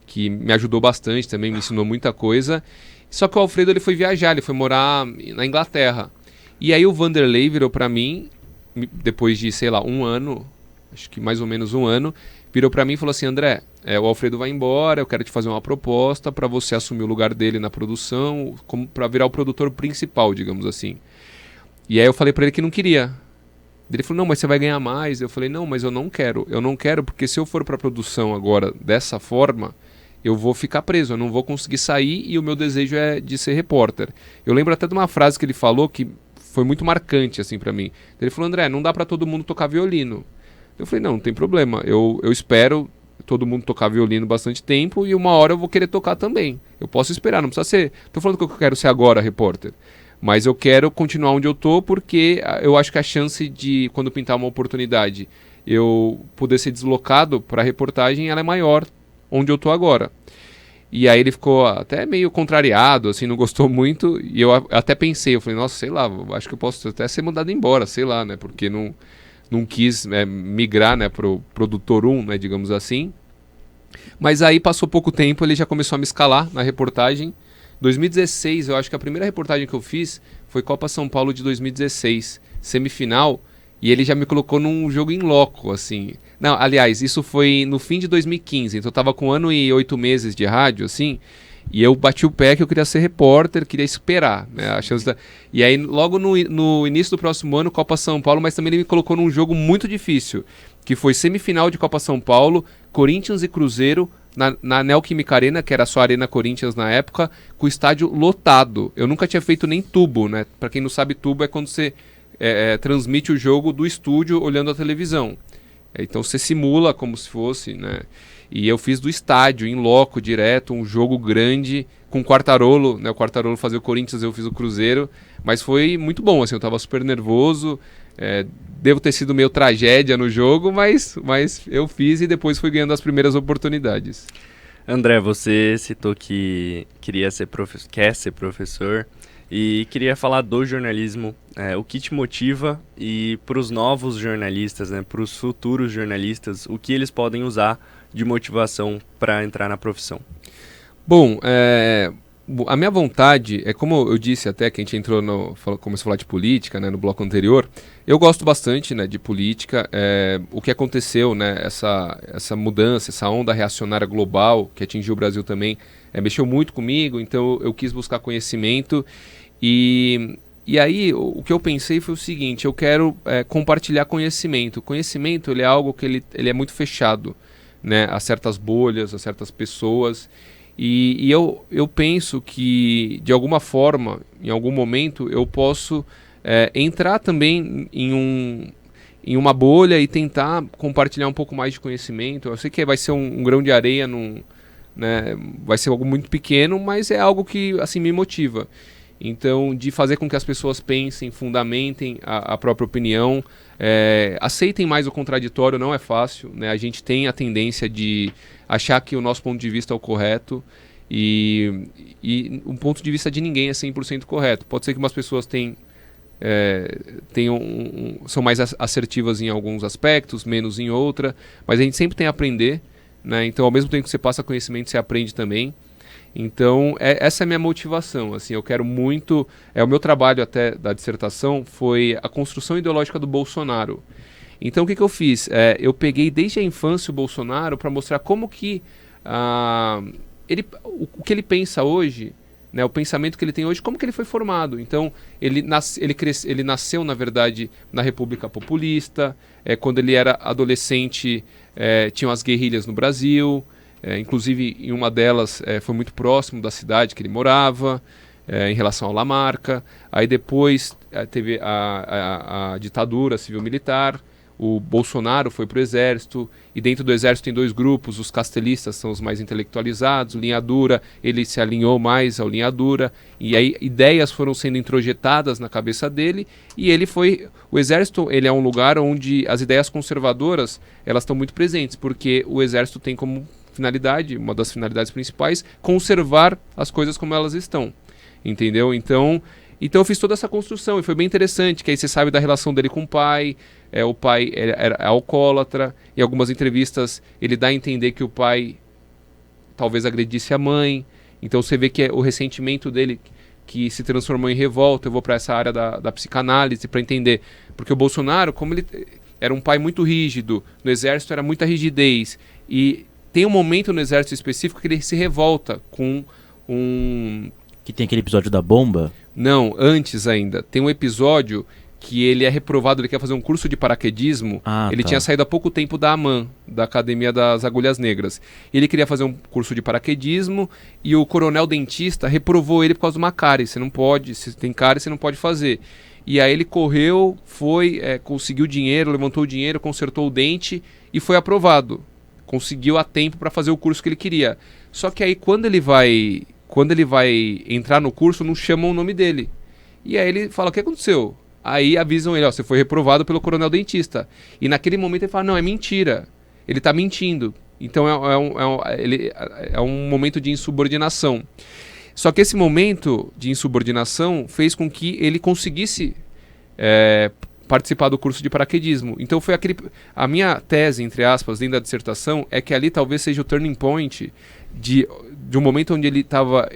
E: que me ajudou bastante também, me ensinou muita coisa. Só que o Alfredo, ele foi viajar, ele foi morar na Inglaterra. E aí o Vanderlei virou pra mim, depois de, sei lá, um ano, acho que mais ou menos um ano, virou pra mim e falou assim, André, o Alfredo vai embora, eu quero te fazer uma proposta pra você assumir o lugar dele na produção, pra virar o produtor principal, digamos assim. E aí eu falei pra ele que não queria. Ele falou, não, mas você vai ganhar mais. Eu falei, não, mas eu não quero porque se eu for pra produção agora dessa forma, eu vou ficar preso, eu não vou conseguir sair e o meu desejo é de ser repórter. Eu lembro até de uma frase que ele falou que foi muito marcante assim pra mim. Ele falou, André, não dá pra todo mundo tocar violino. Eu falei, não tem problema, eu espero todo mundo tocar violino bastante tempo e uma hora eu vou querer tocar também. Eu posso esperar, não precisa ser... Tô falando que eu quero ser agora repórter. Mas eu quero continuar onde eu tô porque eu acho que a chance de, quando pintar uma oportunidade, eu poder ser deslocado para a reportagem, ela é maior onde eu tô agora. E aí ele ficou até meio contrariado, assim, não gostou muito. E eu até pensei, eu falei, nossa, sei lá, acho que eu posso até ser mandado embora, sei lá, né? Porque não quis migrar, né, pro produtor 1, né, digamos assim. Mas aí passou pouco tempo, ele já começou a me escalar na reportagem. 2016, eu acho que a primeira reportagem que eu fiz foi Copa São Paulo de 2016, semifinal, e ele já me colocou num jogo em loco, assim. Não, aliás, isso foi no fim de 2015, então eu tava com 1 ano e 8 meses de rádio, assim, e eu bati o pé que eu queria ser repórter, queria esperar, né, a chance E aí, logo no início do próximo ano, Copa São Paulo, mas também ele me colocou num jogo muito difícil, que foi semifinal de Copa São Paulo, Corinthians e Cruzeiro, na Neoquímica Arena, que era só a Arena Corinthians na época, com o estádio lotado. Eu nunca tinha feito nem tubo, né? Pra quem não sabe, tubo é quando você transmite o jogo do estúdio olhando a televisão. Então você simula como se fosse, né? E eu fiz do estádio, em loco, direto, um jogo grande, com o Quartarolo, né? O Quartarolo fazia o Corinthians, eu fiz o Cruzeiro. Mas foi muito bom, assim, eu tava super nervoso. Devo ter sido meio tragédia no jogo, mas eu fiz e depois fui ganhando as primeiras oportunidades.
B: André, você citou que quer ser professor e queria falar do jornalismo, o que te motiva e para os novos jornalistas, né, para os futuros jornalistas, o que eles podem usar de motivação para entrar na profissão?
E: Bom, a minha vontade é, como eu disse até que a gente começou a falar de política, né, no bloco anterior, eu gosto bastante, né, de política, o que aconteceu, né, essa mudança, essa onda reacionária global que atingiu o Brasil também, mexeu muito comigo, então eu quis buscar conhecimento e E aí, o que eu pensei foi o seguinte, eu quero compartilhar conhecimento. O conhecimento, ele é algo que ele é muito fechado, né, a certas bolhas, a certas pessoas. E eu penso que, de alguma forma, em algum momento, eu posso entrar também em uma bolha e tentar compartilhar um pouco mais de conhecimento. Eu sei que vai ser um grão de areia, né, vai ser algo muito pequeno, mas é algo que assim, me motiva. Então, de fazer com que as pessoas pensem, fundamentem a própria opinião, aceitem mais o contraditório, não é fácil, né? A gente tem a tendência de achar que o nosso ponto de vista é o correto e um ponto de vista de ninguém é 100% correto. Pode ser que umas pessoas são mais assertivas em alguns aspectos, menos em outra, mas a gente sempre tem a aprender, né? Então, ao mesmo tempo que você passa conhecimento, você aprende também. Então, essa é a minha motivação, assim, eu quero muito... o meu trabalho até da dissertação foi a construção ideológica do Bolsonaro. Então, o que eu fiz? Eu peguei desde a infância o Bolsonaro para mostrar como que o que ele pensa hoje, né, o pensamento que ele tem hoje, como que ele foi formado. Então, ele nasceu, na verdade, na República Populista, quando ele era adolescente, tinham as guerrilhas no Brasil... inclusive, em uma delas foi muito próximo da cidade que ele morava, em relação ao Lamarca. Aí depois teve a ditadura civil-militar, o Bolsonaro foi para o Exército, e dentro do Exército tem dois grupos, os castelistas são os mais intelectualizados, linha dura, ele se alinhou mais ao linha dura, e aí ideias foram sendo introjetadas na cabeça dele, e o Exército ele é um lugar onde as ideias conservadoras elas estão muito presentes, porque o Exército tem como finalidade, uma das finalidades principais, conservar as coisas como elas estão, entendeu? Então eu fiz toda essa construção e foi bem interessante, que aí você sabe da relação dele com o pai era alcoólatra, em algumas entrevistas ele dá a entender que o pai talvez agredisse a mãe, então você vê que o ressentimento dele que se transformou em revolta. Eu vou para essa área da psicanálise para entender, porque o Bolsonaro, como ele era um pai muito rígido, no Exército era muita rigidez, e tem um momento no Exército específico que ele se revolta com
D: Que tem aquele episódio da bomba?
E: Não, antes ainda. Tem um episódio que ele é reprovado, ele quer fazer um curso de paraquedismo. Ele tinha saído há pouco tempo da AMAN, da Academia das Agulhas Negras. Ele queria fazer um curso de paraquedismo e o coronel dentista reprovou ele por causa de uma cárie. Você não pode, se tem cárie, você não pode fazer. E aí ele correu, conseguiu dinheiro, levantou o dinheiro, consertou o dente e foi aprovado. Conseguiu a tempo para fazer o curso que ele queria. Só que aí quando ele vai entrar no curso, não chamam o nome dele. E aí ele fala, o que aconteceu? Aí avisam ele, você foi reprovado pelo coronel dentista. E naquele momento ele fala, não, é mentira. Ele está mentindo. Então é um momento de insubordinação. Só que esse momento de insubordinação fez com que ele conseguisse participar do curso de paraquedismo. Então foi a minha tese, entre aspas, dentro da dissertação, é que ali talvez seja o turning point de um momento onde ele estava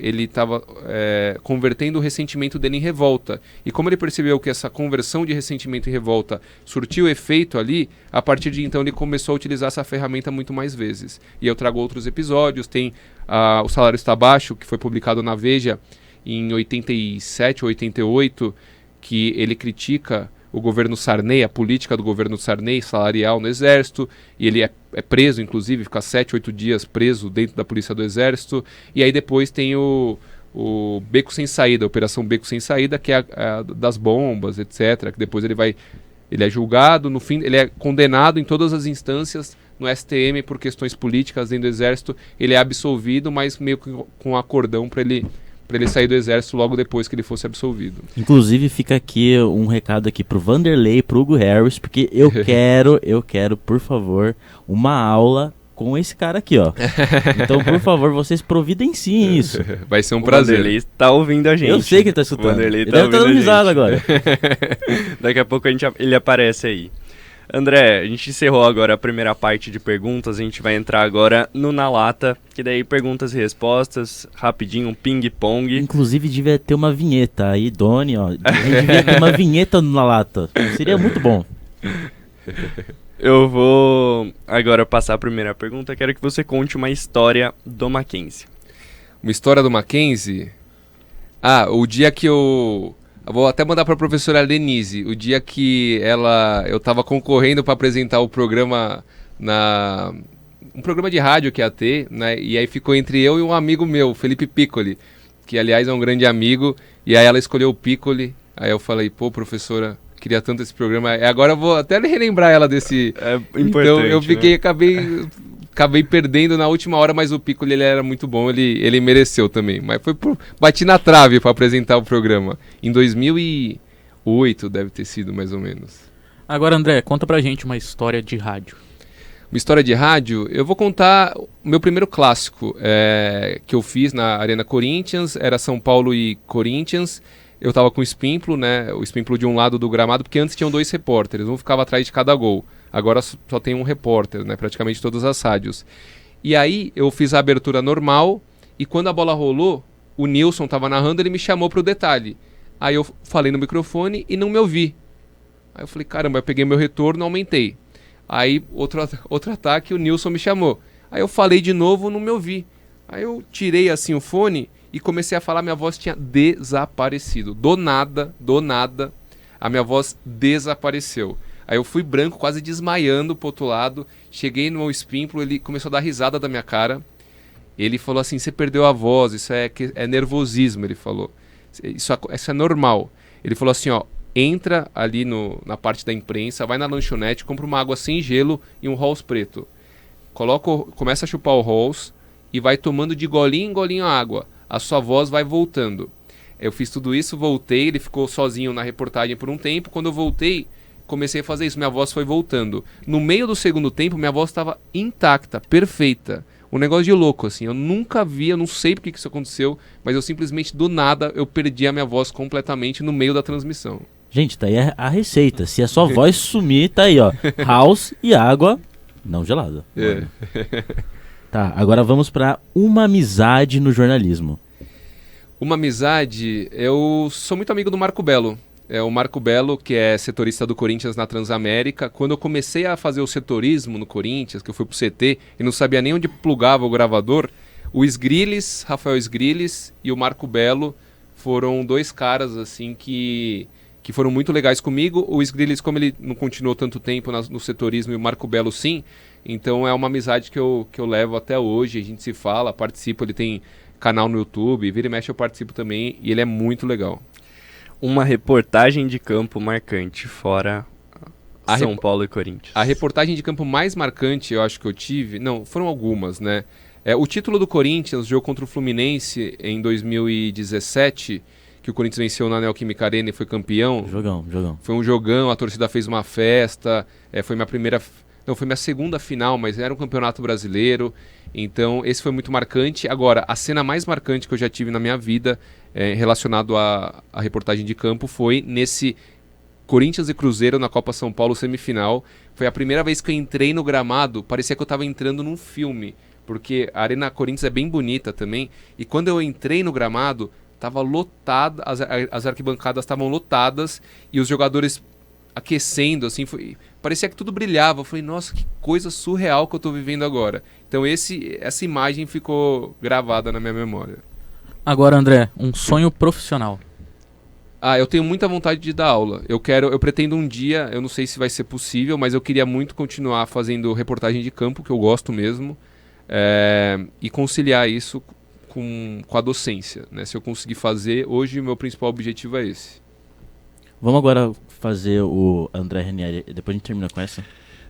E: convertendo o ressentimento dele em revolta. E como ele percebeu que essa conversão de ressentimento em revolta surtiu efeito ali, a partir de então ele começou a utilizar essa ferramenta muito mais vezes. E eu trago outros episódios, tem O Salário Está Baixo, que foi publicado na Veja em 87 ou 88, que ele critica o governo Sarney, a política do governo Sarney salarial no Exército, e ele é preso, inclusive, fica 7, 8 dias preso dentro da Polícia do Exército. E aí depois tem o Beco Sem Saída, a Operação Beco Sem Saída, que é a das bombas, etc., que depois ele é julgado, no fim ele é condenado em todas as instâncias no STM por questões políticas dentro do Exército, ele é absolvido, mas meio que com um acordão para ele sair do Exército logo depois que ele fosse absolvido.
D: Inclusive fica aqui um recado aqui pro Vanderlei, pro Hugo Harris, porque eu quero, por favor, uma aula com esse cara aqui, ó. Então, por favor, vocês providenciem isso.
E: Vai ser um prazer.
B: O Vanderlei tá ouvindo a gente.
D: Eu sei que ele tá escutando.
B: O Vanderlei
D: ele
B: tá
D: deve estar dando risada agora.
B: Daqui a pouco ele aparece aí. André, a gente encerrou agora a primeira parte de perguntas, a gente vai entrar agora no Na Lata, que daí perguntas e respostas, rapidinho, um ping-pong.
D: Inclusive devia ter uma vinheta aí, Doni, ó. Devia ter uma vinheta no Na Lata, seria muito bom.
B: Eu vou agora passar a primeira pergunta, quero que você conte uma história do Mackenzie.
E: Uma história do Mackenzie? O dia que eu Eu vou até mandar para a professora Lenise, o dia que eu estava concorrendo para apresentar o programa um programa de rádio que ia ter, né? E aí ficou entre eu e um amigo meu, Felipe Piccoli, que aliás é um grande amigo, e aí ela escolheu o Piccoli. Aí eu falei, pô, professora, queria tanto esse programa. Agora eu vou até relembrar ela desse...
B: É importante,
E: então eu fiquei,
B: né?
E: acabei perdendo na última hora, mas o Piccoli ele era muito bom, ele mereceu também. Mas bati na trave para apresentar o programa. Em 2008 deve ter sido, mais ou menos.
C: Agora, André, conta pra gente uma história de rádio.
E: Uma história de rádio, eu vou contar o meu primeiro clássico que eu fiz na Arena Corinthians, era São Paulo e Corinthians. Eu tava com o Espímplo, né? O Espímplo de um lado do gramado, porque antes tinham 2 repórteres, um ficava atrás de cada gol. Agora só tem um repórter, né? Praticamente todas as rádios. E aí eu fiz a abertura normal, e quando a bola rolou, o Nilson tava narrando, ele me chamou pro detalhe. Aí eu falei no microfone e não me ouvi. Aí eu falei, caramba, eu peguei meu retorno, aumentei. Aí outro ataque, o Nilson me chamou. Aí eu falei de novo, não me ouvi. Aí eu tirei assim o fone e comecei a falar, minha voz tinha desaparecido. Do nada, a minha voz desapareceu. Aí eu fui branco, quase desmaiando pro outro lado. Cheguei no Espímplo, ele começou a dar risada da minha cara. Ele falou assim, você perdeu a voz, isso é nervosismo, ele falou. Isso é normal. Ele falou assim, ó, entra ali na parte da imprensa, vai na lanchonete, compra uma água sem gelo e um Halls preto. Começa a chupar o Halls e vai tomando de golinho em golinho a água. A sua voz vai voltando. Eu fiz tudo isso, voltei, ele ficou sozinho na reportagem por um tempo. Quando eu voltei, comecei a fazer isso, minha voz foi voltando. No meio do segundo tempo, minha voz estava intacta, perfeita. Um negócio de louco, assim. Eu nunca vi, eu não sei porque que isso aconteceu, mas eu simplesmente, do nada, eu perdi a minha voz completamente no meio da transmissão.
D: Gente, tá aí a receita. Se a sua voz sumir, tá aí, ó. House e água não gelada.
E: É.
D: Tá, agora vamos pra uma amizade no jornalismo.
E: Uma amizade, eu sou muito amigo do Marco Belo. O Marco Belo, que é setorista do Corinthians na Transamérica. Quando eu comecei a fazer o setorismo no Corinthians, que eu fui pro CT e não sabia nem onde plugava o gravador, o Sgrilles, Rafael Sgrilles e o Marco Belo foram 2 caras assim que foram muito legais comigo. O Sgrilles, como ele não continuou tanto tempo no setorismo, e o Marco Belo sim, então é uma amizade que eu levo até hoje. A gente se fala, participa, ele tem canal no YouTube, vira e mexe eu participo também, e ele é muito legal.
B: Uma reportagem de campo marcante, fora São Paulo e Corinthians.
E: A reportagem de campo mais marcante, eu acho que eu tive... Não, foram algumas, né? O título do Corinthians, jogo contra o Fluminense em 2017, que o Corinthians venceu na Neoquímica Arena e foi campeão.
D: Jogão.
E: Foi um jogão, a torcida fez uma festa, foi minha segunda final, mas era um campeonato brasileiro, então esse foi muito marcante. Agora, a cena mais marcante que eu já tive na minha vida, relacionado à reportagem de campo, foi nesse Corinthians e Cruzeiro na Copa São Paulo semifinal. Foi a primeira vez que eu entrei no gramado, parecia que eu estava entrando num filme, porque a Arena Corinthians é bem bonita também, e quando eu entrei no gramado, estava lotada, as arquibancadas estavam lotadas, e os jogadores aquecendo, assim, parecia que tudo brilhava. Eu falei, nossa, que coisa surreal que eu estou vivendo agora. Então essa imagem ficou gravada na minha memória.
C: Agora, André, um sonho profissional.
E: Eu tenho muita vontade de dar aula. Eu pretendo um dia, eu não sei se vai ser possível, mas eu queria muito continuar fazendo reportagem de campo, que eu gosto mesmo, e conciliar isso com a docência, né? Se eu conseguir fazer, hoje o meu principal objetivo é esse.
D: Vamos agora fazer o André Ranieri, depois a gente termina com essa.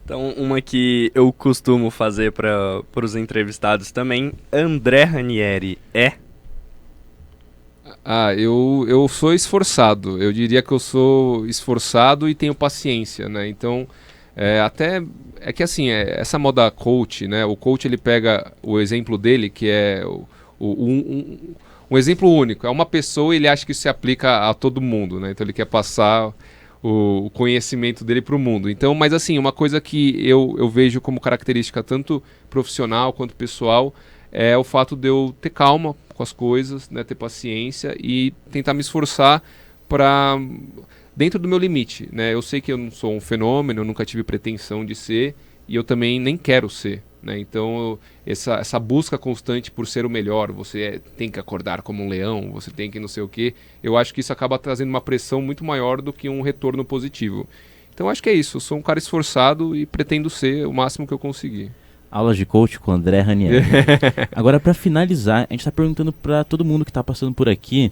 B: Então, uma que eu costumo fazer para os entrevistados também, André Ranieri é...
E: Eu sou esforçado. Eu diria que eu sou esforçado e tenho paciência, né? Então, é que assim, essa moda coach, né? O coach, ele pega o exemplo dele, que é um exemplo único. É uma pessoa e ele acha que isso se aplica a todo mundo, né? Então ele quer passar o conhecimento dele para o mundo. Então, mas assim, uma coisa que eu vejo como característica tanto profissional quanto pessoal é o fato de eu ter calma com as coisas, né? Ter paciência e tentar me esforçar para dentro do meu limite, né? Eu sei que eu não sou um fenômeno, eu nunca tive pretensão de ser e eu também nem quero ser, né? Então, essa busca constante por ser o melhor, você tem que acordar como um leão, você tem que não sei o quê, eu acho que isso acaba trazendo uma pressão muito maior do que um retorno positivo. Então, acho que é isso. Eu sou um cara esforçado e pretendo ser o máximo que eu conseguir.
D: Aulas de coach com André Ranieri. Agora, para finalizar, a gente está perguntando para todo mundo que está passando por aqui,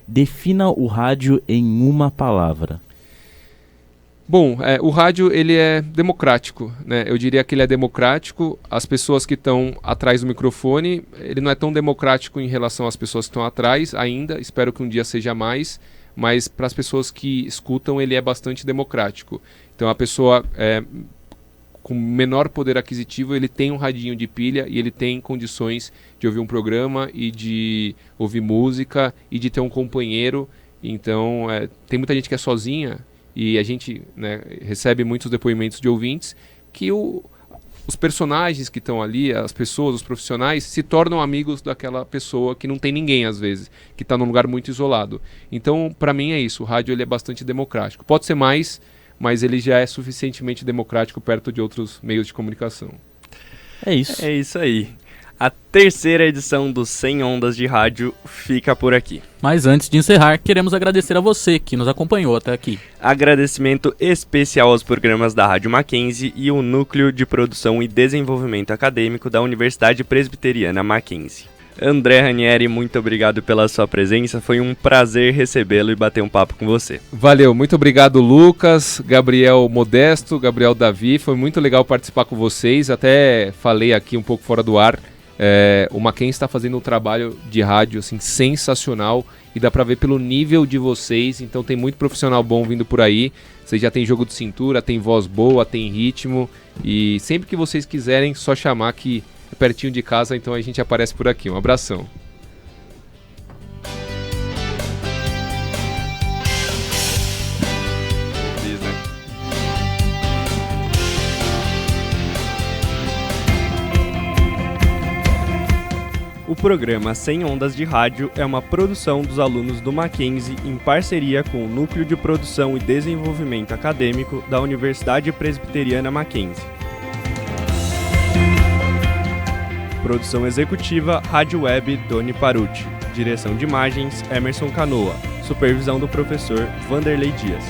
D: defina o rádio em uma palavra.
E: Bom, o rádio ele é democrático, né? Eu diria que ele é democrático. As pessoas que estão atrás do microfone, ele não é tão democrático em relação às pessoas que estão atrás ainda. Espero que um dia seja mais, mas para as pessoas que escutam, ele é bastante democrático. Então a pessoa com menor poder aquisitivo, ele tem um radinho de pilha e ele tem condições de ouvir um programa e de ouvir música e de ter um companheiro. Então, tem muita gente que é sozinha e a gente, né, recebe muitos depoimentos de ouvintes que os personagens que estão ali, as pessoas, os profissionais, se tornam amigos daquela pessoa que não tem ninguém, às vezes, que está num lugar muito isolado. Então, para mim é isso, o rádio ele é bastante democrático. Pode ser mais, mas ele já é suficientemente democrático perto de outros meios de comunicação.
D: É isso.
B: É isso aí. A terceira edição do 100 Ondas de Rádio fica por aqui.
C: Mas antes de encerrar, queremos agradecer a você que nos acompanhou até aqui.
B: Agradecimento especial aos programas da Rádio Mackenzie e o Núcleo de Produção e Desenvolvimento Acadêmico da Universidade Presbiteriana Mackenzie. André Ranieri, muito obrigado pela sua presença, foi um prazer recebê-lo e bater um papo com você.
E: Valeu, muito obrigado Lucas, Gabriel Modesto, Gabriel Davi, foi muito legal participar com vocês, até falei aqui um pouco fora do ar, o Mackenzie está fazendo um trabalho de rádio assim, sensacional e dá pra ver pelo nível de vocês, então tem muito profissional bom vindo por aí, vocês já tem jogo de cintura, tem voz boa, tem ritmo e sempre que vocês quiserem, só chamar que é pertinho de casa, então a gente aparece por aqui. Um abração.
B: O programa 100 Ondas de Rádio é uma produção dos alunos do Mackenzie em parceria com o Núcleo de Produção e Desenvolvimento Acadêmico da Universidade Presbiteriana Mackenzie. Produção executiva, Rádio Web, Doni Paruti. Direção de imagens, Emerson Canoa. Supervisão do professor Vanderlei Dias.